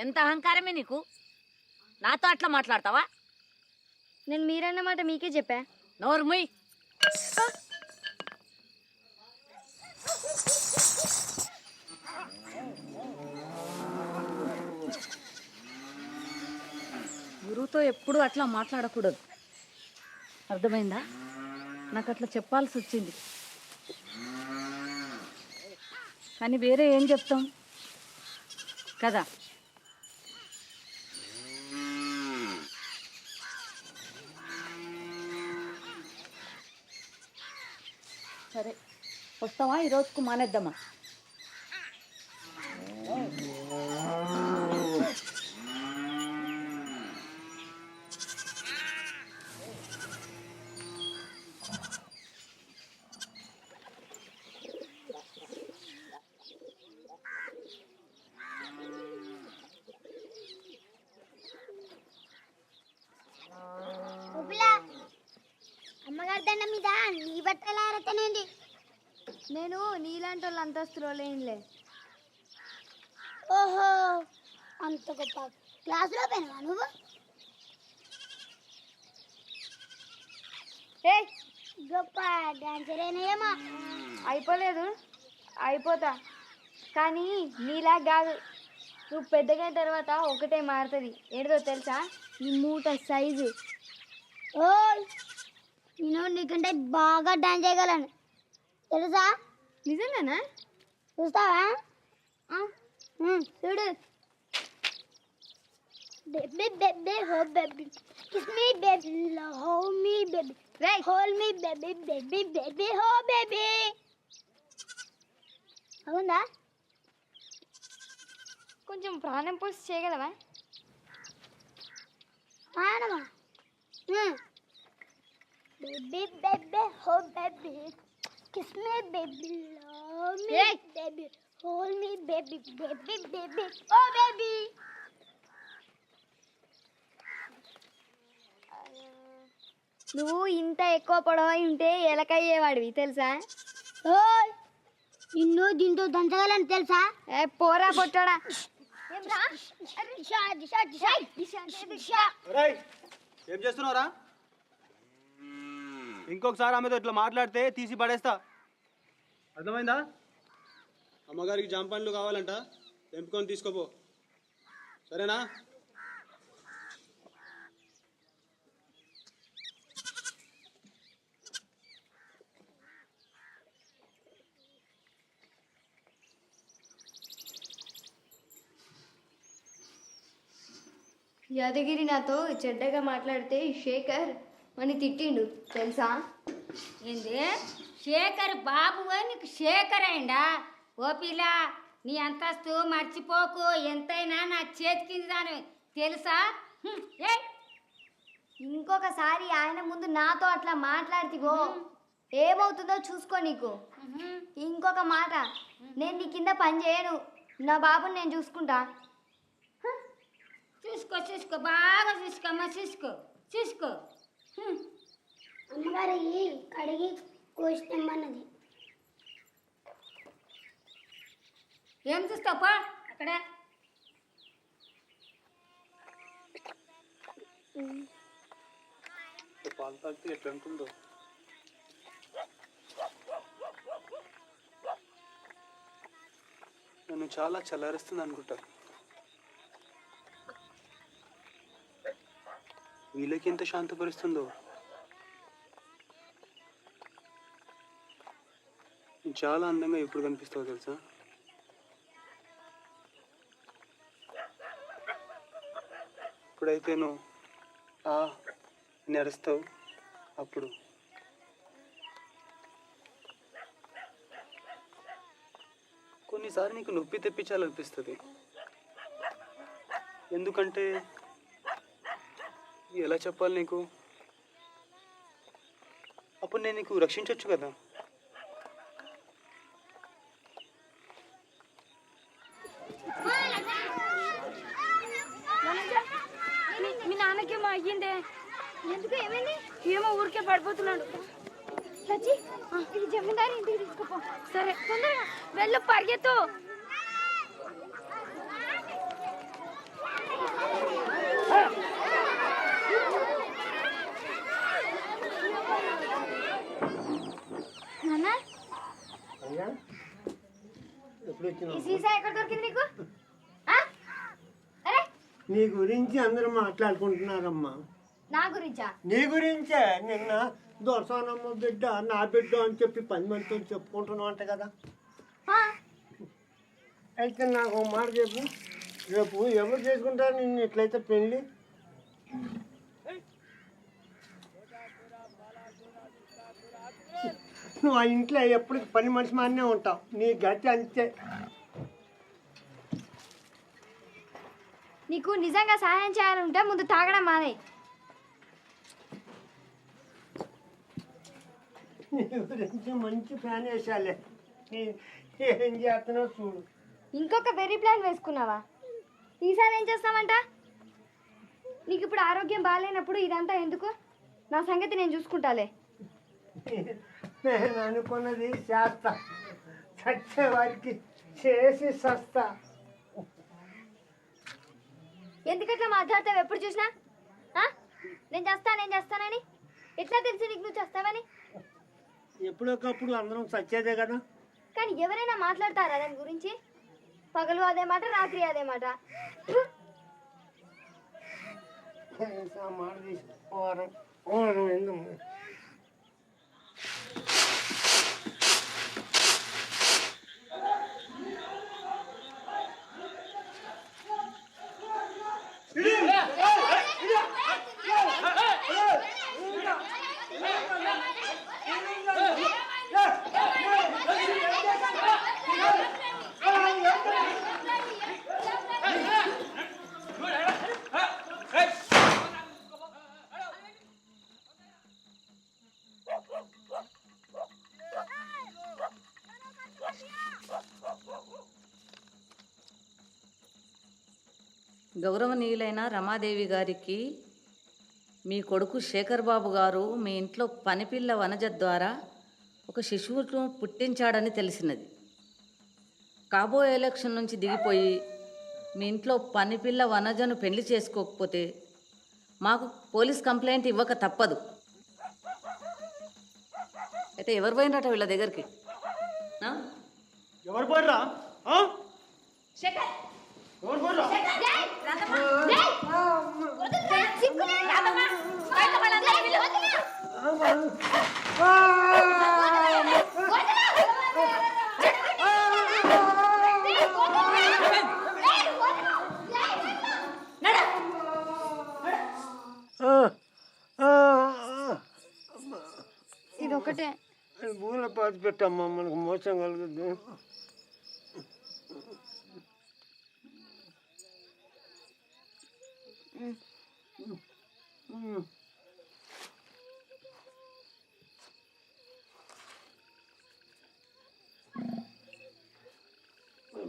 ఎంత అహంకారమే నీకు! నాతో అట్లా మాట్లాడతావా? నేను మీరన్న మాట మీకే చెప్పా. నోర్ముయ్. గురువుతో ఎప్పుడూ అట్లా మాట్లాడకూడదు, అర్థమైందా? నాకు అట్లా చెప్పాల్సి వచ్చింది, కానీ వేరే ఏం చెప్తాం కదా. సరే, వస్తావా? ఈ రోజుకు మానేద్దామా? అమ్మగారి దండ మీద నీ బట్టలు ఆరతనేంది? నేను నీలాంటి వాళ్ళు అంతస్తులో లేనిలే. ఓహో, అంత గొప్ప క్లాసులో పోయినావా నువ్వు? ఏ గొప్ప డాన్సర్ ఏమో. అయిపోలేదు, అయిపోతా. కానీ నీలా కాదు, నువ్వు పెద్దగా అయిన తర్వాత ఒకటే మారుతుంది. ఏంటో తెలుసా? నీ మూట సైజు. ఓయ్, నేను నీకంటే బాగా డాన్స్ చేయగలను తెలుసా? నిజంగానా? చూస్తావా? చూడు. బేబీ బేబీ హో బేబీ కిస్ మీ బేబీ హో మీ బేబీ రైట్ హోల్ మీ బేబీ బేబీ బేబీ హో బేబీ. అవునా? కొంచెం ప్రాణం పోసి చేయగలవా? ప్రాణమా? Baby, baby, oh baby, kiss me, baby, love me, baby, hold me, baby, baby, baby, oh baby. నువ్వు ఇంత ఎక్కువ పొడవై ఉంటే ఎలకయ్యేవాడివి తెలుసా? ఓయ్, నిన్ను దీంతో దంచగలను తెలుసా? ఏ పోరా పొట్టడా. ఏం చేస్తున్నావురా? ఇంకొకసారి ఆమెతో ఇట్లా మాట్లాడితే తీసి పడేస్తా, అర్థమైందా? అమ్మగారికి జాంపండ్లు కావాలంట, తెంపుకొని తీసుకోపో, సరేనా? యాదగిరి నాతో చెడ్డగా మాట్లాడితే శేఖర్ అని తిట్టిండు తెలుసా? ఏంది శేఖర్ బాబు నీకు శేఖర్ అయిందా? ఓ పిల్ల, నీ అంతస్తు మర్చిపోకు, ఎంతైనా నా చేతి కింద దాని తెలుసా? ఇంకొకసారి ఆయన ముందు నాతో అట్లా మాట్లాడితివో ఏమవుతుందో చూసుకో. నీకు ఇంకొక మాట, నేను నీ కింద పని చేయను, నా బాబుని నేను చూసుకుంటా. చూసుకో చూసుకో, బాగా చూసుకోమ్మా, చూసుకో చూసుకో. అమ్మగారు కడిగి కోసినమ్మన్నది. ఏం చూస్తాపా అక్కడ? పాలు తాగితే ఎట్లా ఉంటుందో. నన్ను చాలా చల్లారిస్తుంది అనుకుంటా. వీళ్ళకి ఎంత శాంతపరుస్తుందో. చాలా అందంగా ఎప్పుడు కనిపిస్తావు తెలుసా? ఇప్పుడైతే నువ్వు నడుస్తావు, అప్పుడు కొన్నిసార్లు నీకు నొప్పి తెప్పించాలనిపిస్తుంది. ఎందుకంటే ఎలా చెప్పాలి నీకు, అప్పుడు నేను నీకు రక్షించవచ్చు కదా. మీ నాన్నకేమో అయ్యిందే. ఎందుకు? ఏమైంది? ఏమో ఊరికే పడిపోతున్నాడు. లచ్చి, ఇది జమీందారి ఇంటికి తీసుకుపో. సరే, తొందరగా వెళ్ళు, పరిగెత్తు. ఎప్పుడు ఈ వచ్చినావు సీసా ఎక్కడ దొరికింది నీకు ఆ? అరే నీ గురించి అందరూ మాట్లాడుకుంటున్నారమ్మా. నా గురించా? నీ గురించే నిన్న దొరసానమ్మ బిడ్డ నా బిడ్డ అని చెప్పి 10 మందితో చెప్పుకుంటున్నావు అంట కదా. ఆ, అయితే నాకు ఒక మాట చెప్పు, రేపు ఎవరు చేసుకుంటారు నిన్ను ఎట్లయితే పెళ్ళి? నువ్వు ఆ ఇంట్లో ఎప్పుడు పని మనిషి మానే ఉంటావు, నీ గతి అంతే. నీకు నిజంగా సహాయం చేయాలంటే ముందు తాగడం మానే. నీ గురించి మంచి ప్లాన్ వేసాలే, ఏం చేస్తున్నావు చూడు. ఇంకొక వెరీ ప్లాన్ వేసుకున్నావా? ఈసారి ఏం చేస్తావంట? నీకు ఇప్పుడు ఆరోగ్యం బాగాలేనప్పుడు ఇదంతా ఎందుకు? నా సంగతి నేను చూసుకుంటాలే. నేను అనుకున్నది చేస్తా, చచ్చే వారికి చేసి సస్తా. ఎందుకట్లా మాట్లాడతావు ఎప్పుడు చూసినా? ఆ? నేను చేస్తానని ఎట్లా తెలిసి నీకు నువ్వు చేస్తావని? ఎప్పుడొకప్పుడు అందరం చచ్చేదే కదా. కానీ ఎవరైనా మాట్లాడతారా దాని గురించి? పగలు అదే మాట, రాత్రి అదే మాట. మాట తీసి ఓరం ఎందుకు? గౌరవనీయులైన రమాదేవి గారికి మీ కొడుకు శేఖర్ బాబు గారు మీ ఇంట్లో పనిపిల్ల వనజ ద్వారా ఒక శిశువును పుట్టించాడని తెలిసినది. కాబోయే ఎలక్షన్ నుంచి దిగిపోయి మీ ఇంట్లో పనిపిల్ల వనజను పెళ్లి చేసుకోకపోతే మాకు పోలీస్ కంప్లైంట్ ఇవ్వక తప్పదు. అయితే ఎవరు పోయినట వీళ్ళ దగ్గరికి? ఎవరు పోయిరా? ఎవరు పోయిరా? ఇదొకటే భూమిలో పాతి పెట్టమ్మా, మనకు మోసం కలుగుద్ది.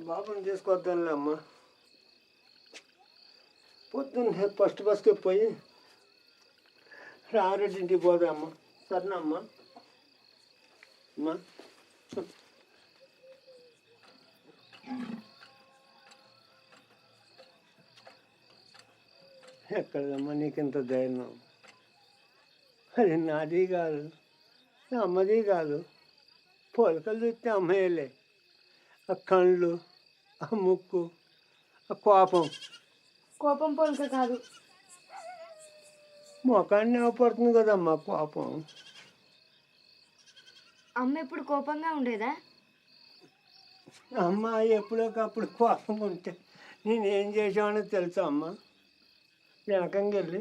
బాబుని తీసుకొద్దాంలే అమ్మా. పొద్దున్నే ఫస్ట్ బస్కి పోయి రారెడ్డి ఇంటికి పోదామ్మా. సరేనా అమ్మా? అమ్మా ఎక్కడమ్మా నీకింత ధైర్యం? అది నాది కాదు, అమ్మది కాదు. పోలికలు చూస్తే అమ్మయ్యలే. ఆ కళ్ళు, ఆ ముక్కు, ఆ కోపం పోలిక కాదు. మొఖాన్ని అవపడుతుంది కదమ్మా కోపం. అమ్మ ఎప్పుడు కోపంగా ఉండేదా? అమ్మ ఎప్పుడోకప్పుడు కోపం ఉంటే నేనేం చేసామని తెలుసా అమ్మ? వెనకంగా వెళ్ళి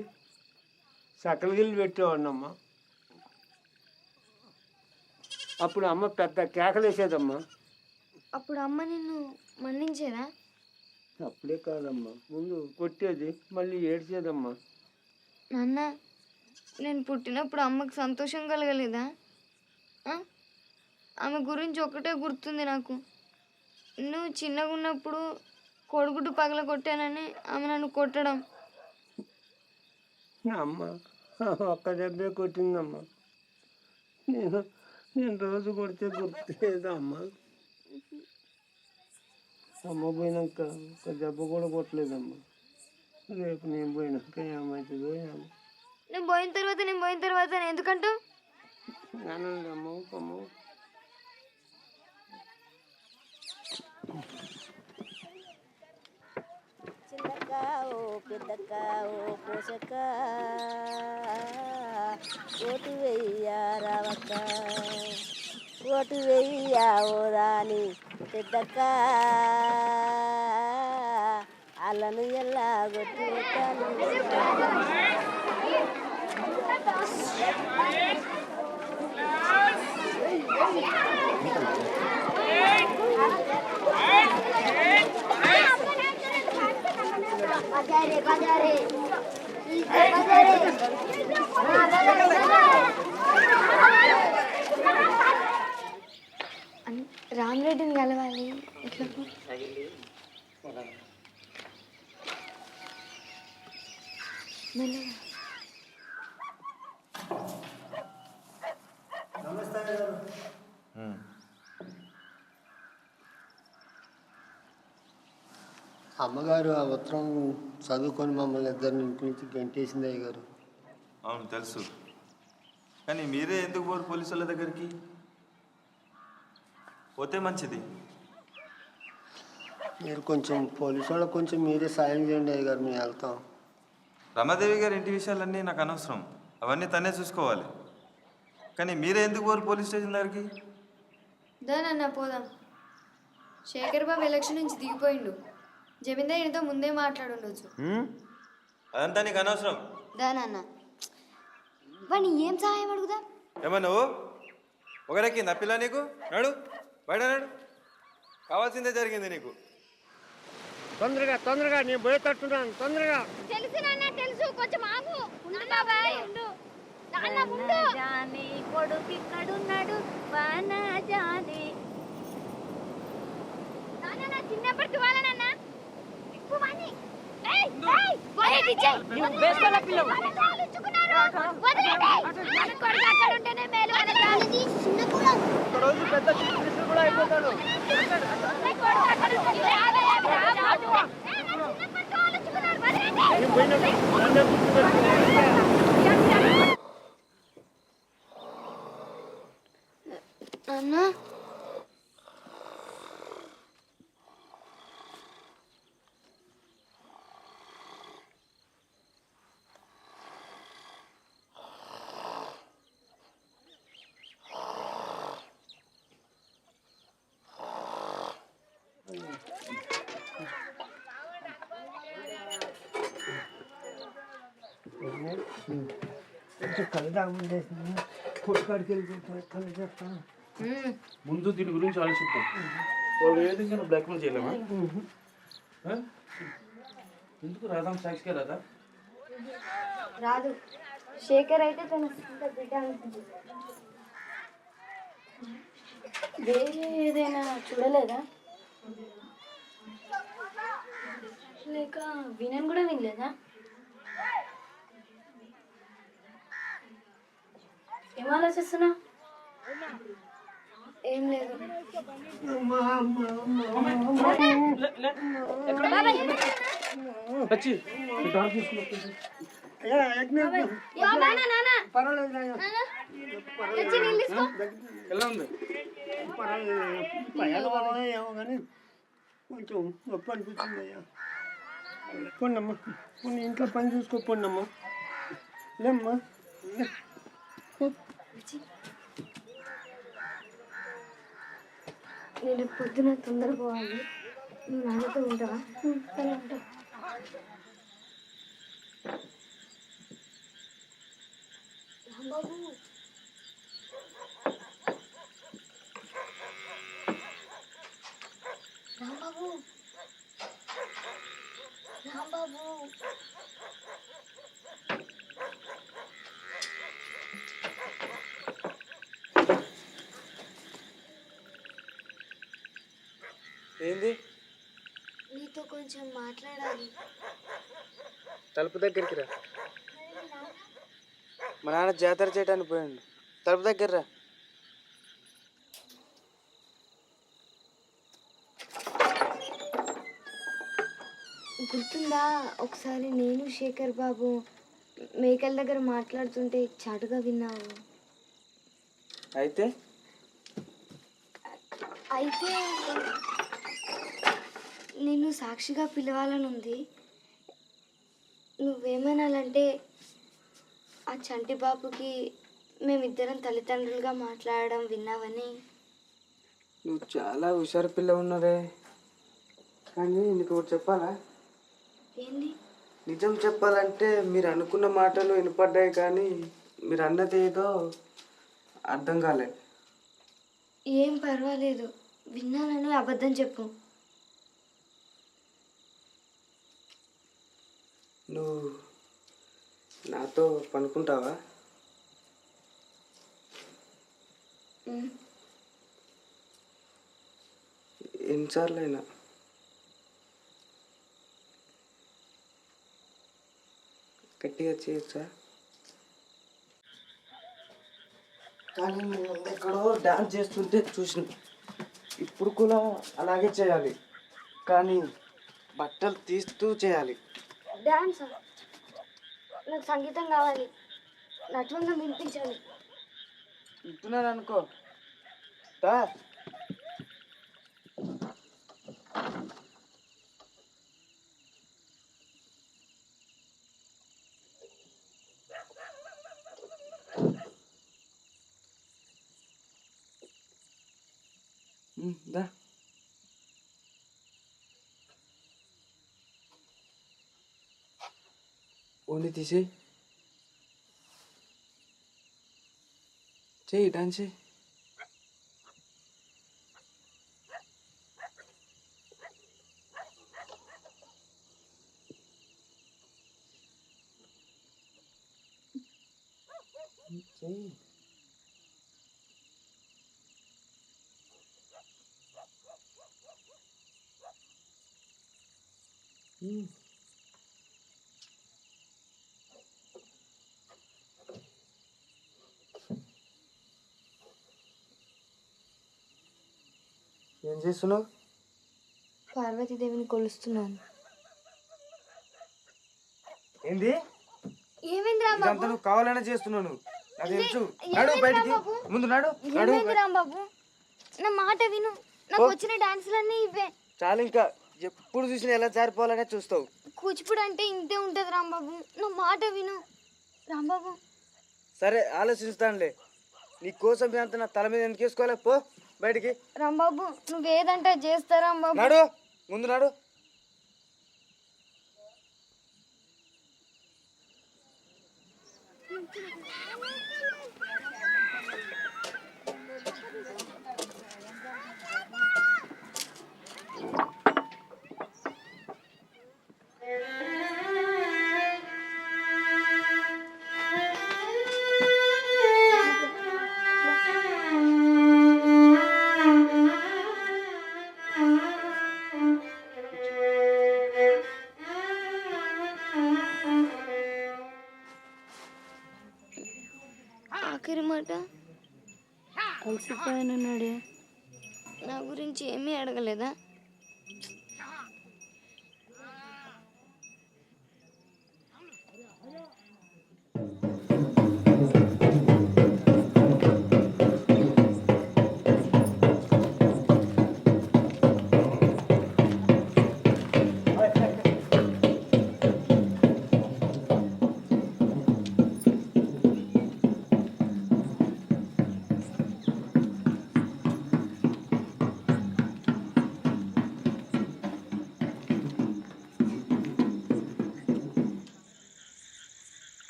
సకల గిల్లు పెట్టేవాడినమ్మా. అప్పుడు అమ్మ పెద్ద కేకలేసేదమ్మా. అప్పుడు అమ్మ నిన్ను మన్నించేదా? అప్పుడే కాదమ్మా, ముందు కొట్టేది, మళ్ళీ ఏడ్చేదమ్మా. నాన్న, నేను పుట్టినప్పుడు అమ్మకు సంతోషం కలగలేదా? ఆమె గురించి ఒకటే గుర్తుంది నాకు. నువ్వు చిన్నగా ఉన్నప్పుడు కొడుగుడ్డు పగల కొట్టానని ఆమె నన్ను కొట్టడం. అమ్మ ఒక్క దెబ్బే కొట్టిందమ్మా. నేను రోజు కొడితే గుర్తులేదమ్మా. అమ్మ పోయినాక ఒక దెబ్బ కూడా కొట్టలేదమ్మా. రేపు నేను పోయినాక ఏమవుతుందో ఏమో. నేను పోయిన తర్వాత ఎందుకంటావు? అమ్మ పెద్దక్క ఓ పోషక్క ఓటు వెయ్య రావక్క ఓటు వెయ్య ఓ రాని పెద్దక్క అల్లను ఎలా కొట్టి రామరెడ్డిని కలవాలి ఎట్లా మెల్లగా అమ్మగారు ఆ ఉత్తరం చదువుకొని మమ్మల్ని ఇద్దరిని ఇంటి నుంచి గంటేసింది అయ్య గారు. అవును తెలుసు, కానీ మీరే ఎందుకు పోరు పోలీసు వాళ్ళ దగ్గరికి? పోతే మంచిది. మీరు కొంచెం పోలీసు వాళ్ళకి కొంచెం మీరే సాయం చేయండి అయ్య గారు, మేము వెళ్తాం. రమాదేవి గారి ఇంటి విషయాలన్నీ నాకు అనవసరం, అవన్నీ తనే చూసుకోవాలి. కానీ మీరే ఎందుకు పోరు పోలీస్ స్టేషన్ దగ్గరికి? దానన్నా పోదాం. శేఖర్ బాబు ఎలక్షన్ నుంచి దిగిపోయిండు. జమీందార్ ఈయనతో ముందే మాట్లాడుండొచ్చు. అదంతా నీకు అనవసరం. దానన్నా వాడిని ఏం సహాయం అడుగుదా? ఏమో నువ్వు ఒకరెక్కింది ఆ పిల్ల నీకు? నడు బయట నడు, కావాల్సిందే జరిగింది నీకు. తొందరగా నేను పోయేటట్టున్నాను, తొందరగా. తెలుసు నాన్న తెలుసు, కొంచెం ఆగు. ఉండు బాబాయ్ ఉండు. నాన్న ఉండు. జాని కొడుకు ఇక్కడున్నాడు వానజాని. నాన్న నా చిన్నప్పటి వాళ్ళ నాన్న ఎక్కువ వాణి. ఏయ్ ఏయ్ వదిలేయ్ టీచర్. నువ్వు బేస్టల పిల్లవు. వదిలేయ్. మన కొడుకు అక్కడ ఉంటేనే మేలు. వదిలేయ్. చిన్న కూడా. ఒక రోజు పెద్ద చీఫ్ మినిస్టర్ కూడా అయిపోతాడు. మన కొడుకు అక్కడ ఉంటేనే అన్నా కొంచెం కలుదామంటే పుట్టుకాడికి వెళ్ళిపోతాను, కళ్ళు చెప్తాను. ముందు దీని గురించి ఆలోచిద్దాం. వాళ్ళు ఏ విధంగా బ్లాక్మెయిల్ చేయలేమా? ఎందుకు రాదాం? సాక్షిగా రాదా? రాదు. శేఖర్ అయితే తన సొంత బిడ్డ అనుకుంటుంది. వేరే ఏదైనా చూడలేదా? లేక వినని కూడా వినలేదా? ఏం ఆలోచిస్తున్నా? ఏం లేదు. ఎలా ఉంది? ఏమో కానీ కొంచెం నొప్పి అనిపిస్తుంది అయ్యా. పోండమ్మా, కొన్ని ఇంట్లో పని చూసుకోపోండమ్మా. లేమ్మా. నేను పొద్దున తొందర పోవాలి. నువ్వు నాన్నతో ఉంటావా? సరే ఉంటా. రాంబాబు రాంబాబు రాంబాబు ఏంది? నీతో కొంచెం మాట్లాడాలి. తలుపు దగ్గరికి రా. మా నాన్న జాతర చేయడానికి పోయాడు. తలుపు దగ్గర రా. గుర్తుందా ఒకసారి నేను శేఖర్ బాబు మేకల దగ్గర మాట్లాడుతుంటే చాటుగా విన్నావు? అయితే నిన్ను సాక్షిగా పిలవాలని ఉంది. నువ్వేమనాలంటే ఆ చంటి బాబుకి మేమిద్దరం తల్లిదండ్రులుగా మాట్లాడడం విన్నావని. నువ్వు చాలా హుషారు పిల్ల ఉన్నదే. కానీ నీకు ఒకటి చెప్పాలా? ఏంది? నిజం చెప్పాలంటే మీరు అనుకున్న మాటలు వినపడ్డాయి, కానీ మీరు అన్నది ఏదో అర్థం కాలే. ఏం పర్వాలేదు, విన్నానని అబద్ధం చెప్పు. నువ్వు నాతో పనుకుంటావా? ఎన్నిసార్లు అయినా. గట్టిగా చేయొచ్చా? కానీ నేను ఎక్కడో డాన్స్ చేస్తుంటే చూసిన. ఇప్పుడు కూడా అలాగే చేయాలి, కానీ బట్టలు తీస్తూ చేయాలి. డాన్స్? నాకు సంగీతం కావాలి, నటనంగా వినిపించాలి. వింటున్నాను అనుకో. దా. దా. ఓన్లీ తీసేయి. చెయ్యి, డాన్స్ చెయ్యి. చెయ్యి. ఏం చేస్తున్నావు? పార్వతీదేవిని కొలుస్తున్నాను. ఏంది? ఏమైంది రాంబాబు? ఇదంతా నువ్వు కావాలనే చేస్తున్నాను, నాకు తెలుసు. నడు బయటికి, ముందు నడు. నడు. ఏమైంది రాంబాబు? నా మాట విను, నాకు వచ్చిన డాన్సులన్నీ ఇవే. చాలు, ఇంకా ఎప్పుడు చూసినా ఎలా జారిపోవాలనే చూస్తావు. కూచిపూడి అంటే ఇంతే ఉంటుంది రాంబాబు, నా మాట విను రాంబాబు. సరే, ఆలోచిస్తానులే. నీ కోసం అంత నా తల మీద ఎందుకు వేసుకోవాలి? పో బయటికి. రాంబాబు నువ్వేదంటే చేస్తా రాంబాబు. నడు, ముందు నడు. ఆఖరి మాట అలసిపోయానన్నాడే, నా గురించి ఏమీ అడగలేదా?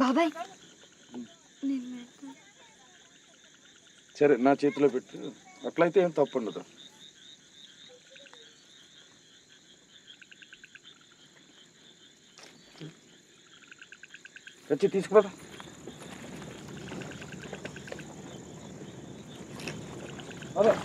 బాబాయ్ నేను పెడతా. సరే, నా చేతిలో పెట్టు. అట్లయితే ఏం తప్పు ఉండదు. వచ్చి తీసుకురా. అదే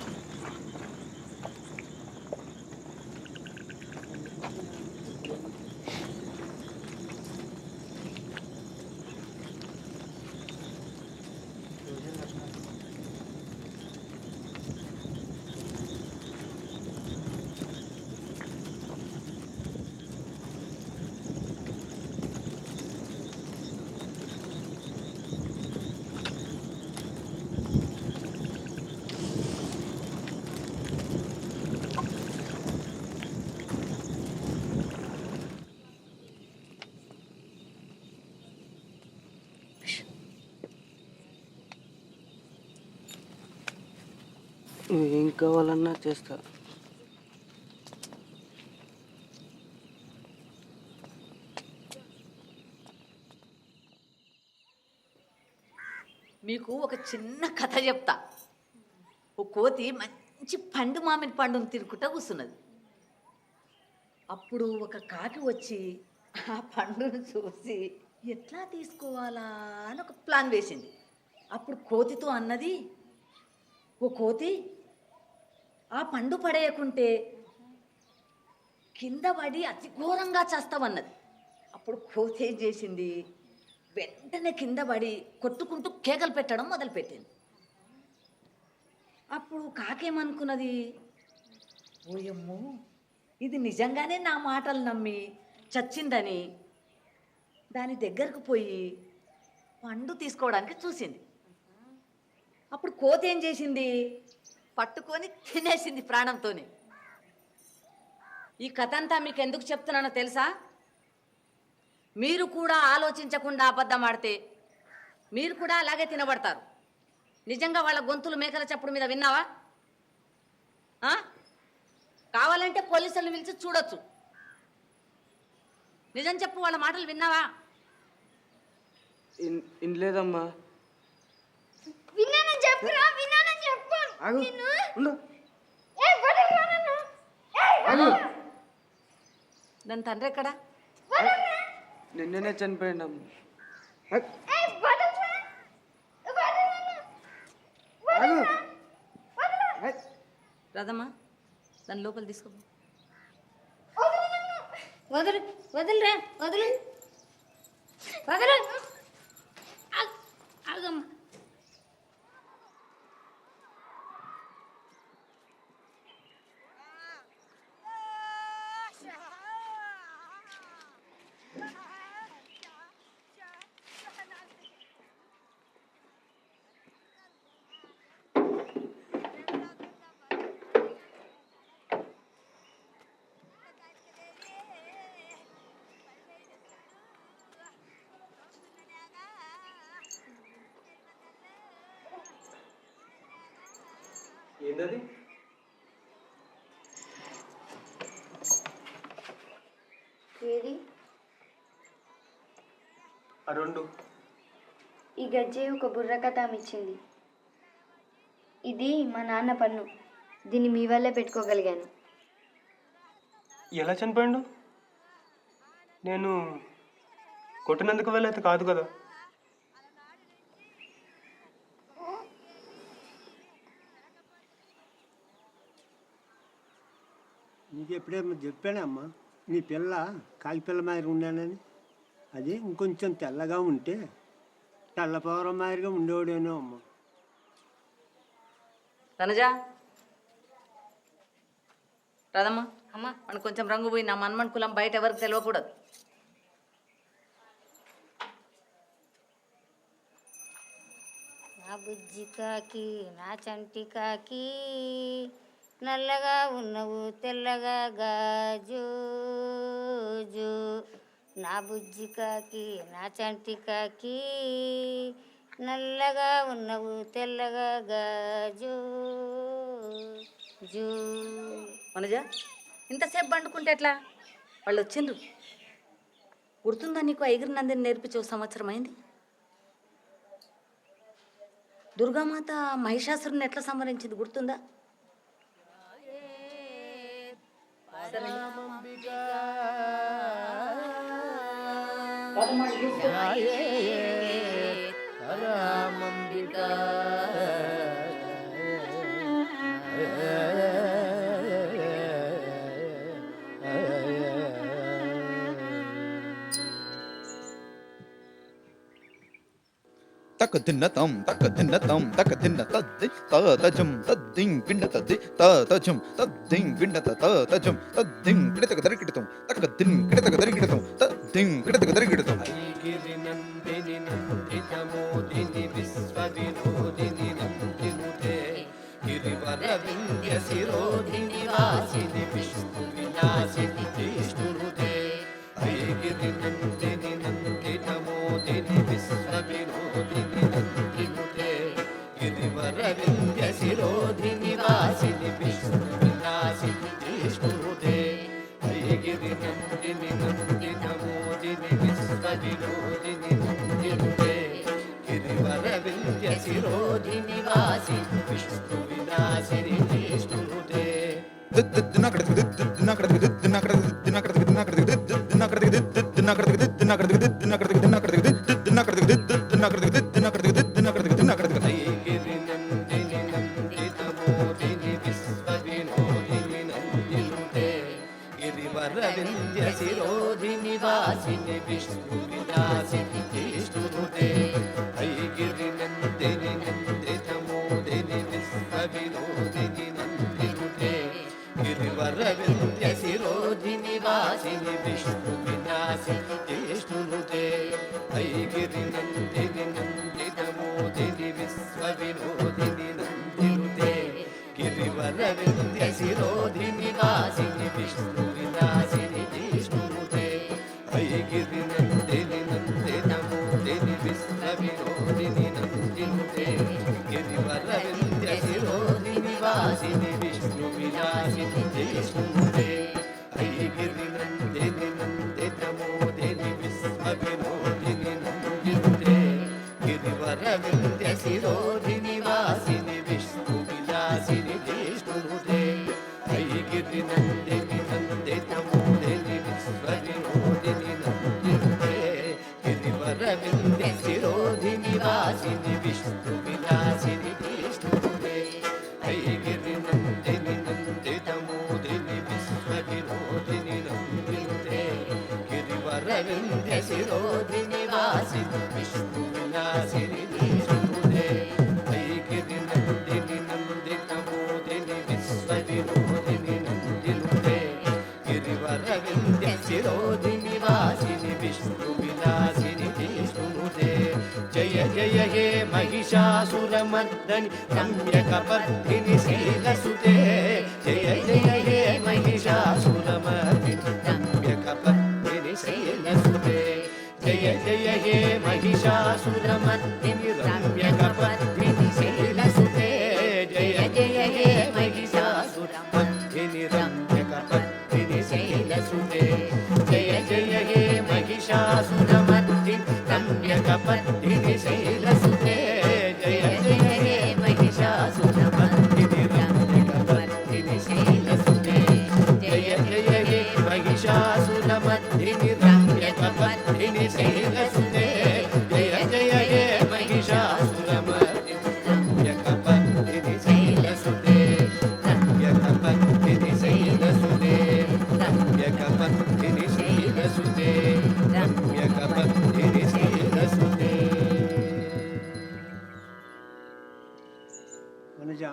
కావాలన్నా చేస్తా. మీకు ఒక చిన్న కథ చెప్తా. ఒక కోతి మంచి పండు మామిడి పండును తినుకుంటా కూర్చున్నది. అప్పుడు ఒక కాకి వచ్చి ఆ పండును చూసి ఎట్లా తీసుకోవాలా అని ఒక ప్లాన్ వేసింది. అప్పుడు కోతితో అన్నది, ఓ కోతి, ఆ పండు పడేయకుంటే కింద పడి అతి ఘోరంగా చేస్తావన్నది. అప్పుడు కోతి ఏం చేసింది, వెంటనే కింద పడి కొట్టుకుంటూ కేకలు పెట్టడం మొదలుపెట్టింది. అప్పుడు కాకేమనుకున్నది, ఓయమ్మో ఇది నిజంగానే నా మాటలు నమ్మి చచ్చిందని దాని దగ్గరకు పోయి పండు తీసుకోవడానికి చూసింది. అప్పుడు కోతి ఏం చేసింది, పట్టుకొని తినేసింది ప్రాణంతోనే. ఈ కథ అంతా మీకు ఎందుకు చెప్తున్నానో తెలుసా? మీరు కూడా ఆలోచించకుండా అబద్ధం ఆడితే మీరు కూడా అలాగే తినబడతారు. నిజంగా వాళ్ళ గొంతులు మేకల చప్పుడు మీద విన్నావా? కావాలంటే పోలీసులను పిలిచి చూడొచ్చు. నిజం చెప్పు, వాళ్ళ మాటలు విన్నావా? ఇన్లేదమ్మా. విన్నానని చెప్పురా, విన్నానని చెప్పు. దాని తండ్రి ఎక్కడా? నిన్ననే చనిపోయిందమ్మా. రాదమ్మా, దాని లోపల తీసుకో. వదులు వదులురా, వదులు వదులు. ఆగమ్మా. ఏంటది? ఏది? ఆ రెండు. ఈ గజ్జె ఒక బుర్ర కథ ఇచ్చింది. ఇది మా నాన్న పన్ను. దీన్ని మీ వల్లే పెట్టుకోగలిగాను. ఎలా చనిపోయాడు? నేను కొట్టినందుకు వెళ్ళైతే కాదు కదా. నీకు ఎప్పుడేమో చెప్పానమ్మా, నీ పిల్ల కాకి పిల్ల మాదిరి ఉన్నానని. అది ఇంకొంచెం తెల్లగా ఉంటే తెల్లపౌరం మాదిరిగా ఉండేవాడేనో అమ్మ. తనజా, రాదమ్మా. అమ్మా, మనకు కొంచెం రంగు పోయి నా మన్మన్ కులం బయట ఎవరికి తెలియకూడదు. నా బుజ్జి కాకి, నా చంటి కాకి, నల్లగా ఉన్నవు తెల్లగా గాజు. నా బుజ్జి కాకి, నా చంటి కాకి, నల్లగా ఉన్నవు తెల్లగా గాజు. మనజా, ఇంతసేపు పండుకుంటే ఎట్లా? వాళ్ళు వచ్చిండ్రు. గుర్తుందా నీకు? ఐగిరి నందిని నేర్పించే ఒక సంవత్సరం అయింది. దుర్గామాత మహిషాసురుని ఎట్లా సంహరించింది గుర్తుందా? తక దిన్న తం తక దిన్న తం తక దిన్న తద్ది తజం తద్దిం గిండ తద్ది తజం తద్దిం గిండ తజం తద్దిం గిడతక దరికిడతం తక దిన్ గిడతక దరికిడతం తద్దిం గిడతక దరికిడతం. ఐగిరి నందిని నందితమోదిని విశ్వవినోదిని నందినుతే గిరివర వింధ్య శిరోధిని వాసిని విష్ణు విలాసిని విష్ణునుతే. ఐగిరి నందిని నందితమోదిని విశ్వవినోదిని నందినుతే గిరివర వింధ్య శిరోధి నివాసిని విష్ణు విలాసిని జిష్ణుదే గిరి నందిని నందిత మోదిని విశ్వ వినోదిని నందినుదే గిరివర వింధ్య శిరోధి నివాసిని విష్ణు విలాసిని జిష్ణుదే గిరి నందిని నందిత మోదిని విశ్వ వినోదిని నందినుదే గిరివర వింధ్య శిరోధి నివాసిని విష్ణు విలాసిని జిష్ణుదే గిరి నందిని నందిత మోదిని విశ్వ వినోదిని నందినుదే గిరివర వింధ్య శిరోధి నివాసిని విష్ణు విలాసిని జిష్ణుదే గిరి నందిని నందిత మోదిని విశ్వ వినోదిని నందినుదే గిరివర వింధ్య శిరోధి నివాసిని విష్ణు విలాసిని జిష్ణుదే గిరి నందిని నందిత మోదిని విశ్వ వినోదిని నందినుదే గిరివర వింధ్య శిరోధి నివాసిని విష్ణు విలాసిని జిష్ణుదే గిరి నందిని నందిత మోదిని విశ్వ వినోదిని నందినుదే గిరివర వింధ్య శిరోధి నివాసిని విష్ణు విలాసిని జిష్ణుదే గిరి నందిని నందిత మోదిని విశ్వ వినోదిని నందినుదే గిరివర వింధ్య శిరోధి నివాసిని విష్ణు విలాసిని జిష్ణుదే గిరి నందిని నందిత మోదిని విశ్వ వినోదిని నందినుదే గిరివర వింధ్య శిరోధి నివాసిని విష్ణు విలాసిని జిష్ణుదే గిరి నందిని నందిత మోదిని విశ్వ వినోదిని నందినుదే గిరివర వింధ్య శిరోధి నివాసిని విష్ణు విలాసిని జిష్ణుదే జయ జయ హే మహిషాసురమర్దని రమ్యకపర్ధిని శైలసుతే జయ జయ హే మహిషాసురమర్దిని రమ్యకపర్ధిని శైలసుతే జయ జయ హే మహిషాసురమర్దిని రమ్యకపర్ధిని శైలసుతే జయ జయ హే మహిషాసురమర్దిని రమ్యకపర్ధిని శైలసుతే జయ జయ హే మహిషాసురమర్దిని రమ్యకపర్ధిని శైలసుతే జయ జయ హే మహిషాసురమర్దిని రమ్యకపర్ధిని శైలసుతే జయ జయ హే మహిషాసురమర్దిని రమ్యకపర్ధిని శైలసుతే జయ జయ హే మహిషాసురమర్దిని రమ్యకపర్ధిని శైలసుతే రమ్యకపర్ధిని శైలసుతే రమ్యకపర్ధిని శైలసుతే రమ్యకపర్ధిని శైలసుతే వనజ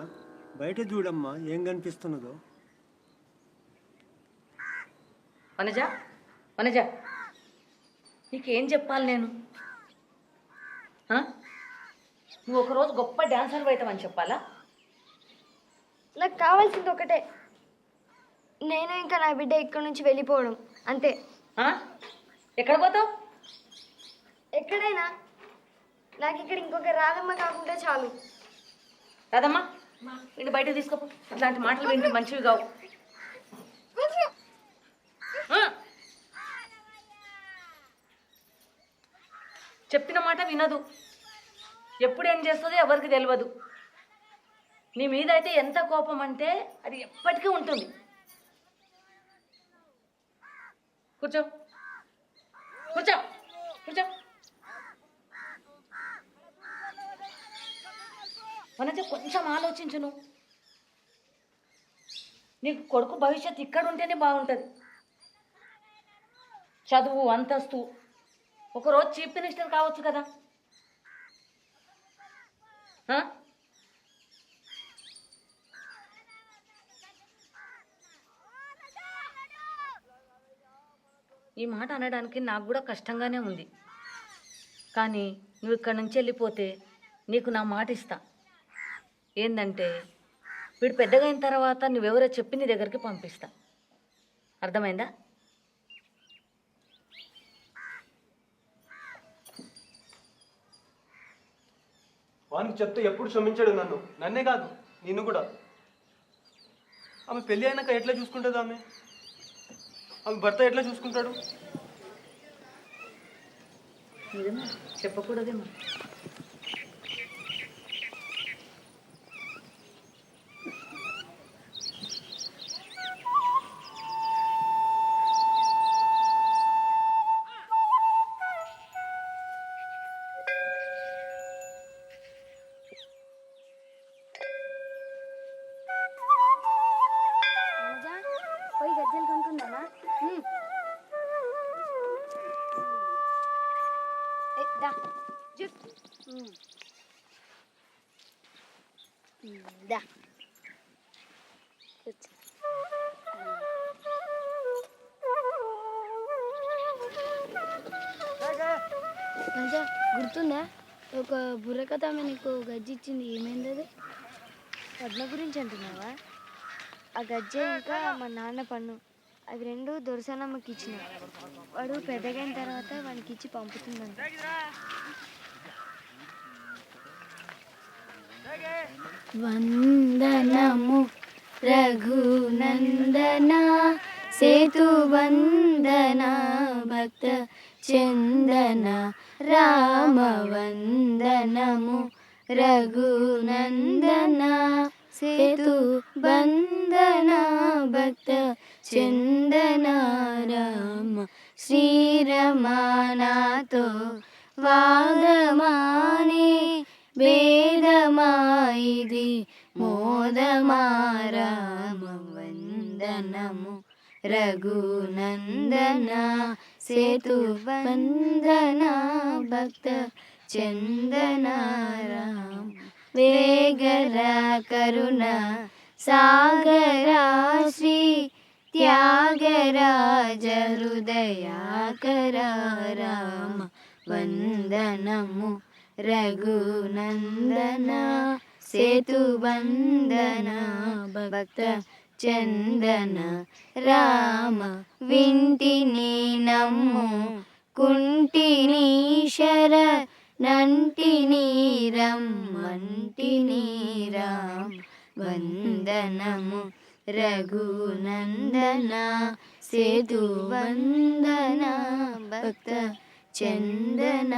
బయట చూడమ్మా ఏం కనిపిస్తున్నదో. వనజ వనజ నీకేం చెప్పాలి నేను? నువ్వు ఒకరోజు గొప్ప డాన్సర్ అవుతావని చెప్పాలా? నాకు కావాల్సింది ఒకటే, నేను ఇంకా నా బిడ్డ ఇక్కడి నుంచి వెళ్ళిపోవడం అంతే. ఎక్కడ పోతావు? ఎక్కడైనా నాకు ఇక్కడ ఇంకొక రాధమ్మ కాకుండా చాలు. రాదమ్మా వీడిని బయటకు తీసుకోపో. ఇట్లాంటి మాటలు వింటే మంచివి కావు. చెప్పిన మాట వినదు. ఎప్పుడు ఏం చేస్తుందో ఎవరికి తెలియదు. నీ మీద అయితే ఎంత కోపం అంటే అది ఎప్పటికీ ఉంటుంది. కూర్చో కూర్చో కూర్చో. వనజ కొంచెం ఆలోచించును. నీకు కొడుకు భవిష్యత్తు ఇక్కడ ఉంటేనే బాగుంటుంది. చదువు అంతస్తు, ఒకరోజు చీఫ్ మినిస్టర్ కావచ్చు కదా. ఈ మాట అనడానికి నాకు కూడా కష్టంగానే ఉంది. కానీ నువ్వు ఇక్కడి నుంచి వెళ్ళిపోతే నీకు నా మాట ఇస్తా. ఏంటంటే వీడు పెద్దగా అయిన తర్వాత నువ్వెవరో చెప్పి నీ దగ్గరికి పంపిస్తా. అర్థమైందా? వానికి చెప్తే ఎప్పుడు క్షమించాడు నన్నే కాదు నిన్ను కూడా. ఆమె పెళ్ళి అయినాక ఎట్లా చూసుకుంటుంది? ఆమె భర్త ఎట్లా చూసుకుంటాడు? నిజమా? చెప్పకూడదేమో. పోయి గజ్జలు కొనుక్కుందామా? దా దా మంచిగా గుర్తుందా? ఒక బుర్రకథ ఆమె నీకు గజ్జి ఇచ్చింది, ఏమైంది అది? పద్మ గురించి అంటున్నావా? ఆ గజ్జె ఇంకా మా నాన్న పన్ను అవి రెండు దొరసానమ్మకి ఇచ్చిన. వాడు పెద్దగైన తర్వాత వానికి ఇచ్చి పంపుతుందంట. వందనము రఘునందన సేతు వందన భక్త చందన రామ వందనము రఘునందన సేతు బంధన భక్త చందన రామ శ్రీరమానాతో వాదమానే వేదమాయిది మోదమా రామ వందనము రఘునందన సేతు వందన భక్త చందన రామ వేగర కరుణ సాగరా శ్రీ త్యాగరాజ హృదయాకర రామ వందనము రఘునందన సేతు బంధన భక్త చందన రామ వింటిని నమ్ము కుంటిని శర నంటిని రమ్మంటిని రామ వందనము రఘునందన సేతు వందన భక్త చందన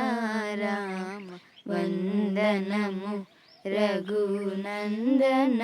రామ వందనము రఘునందన.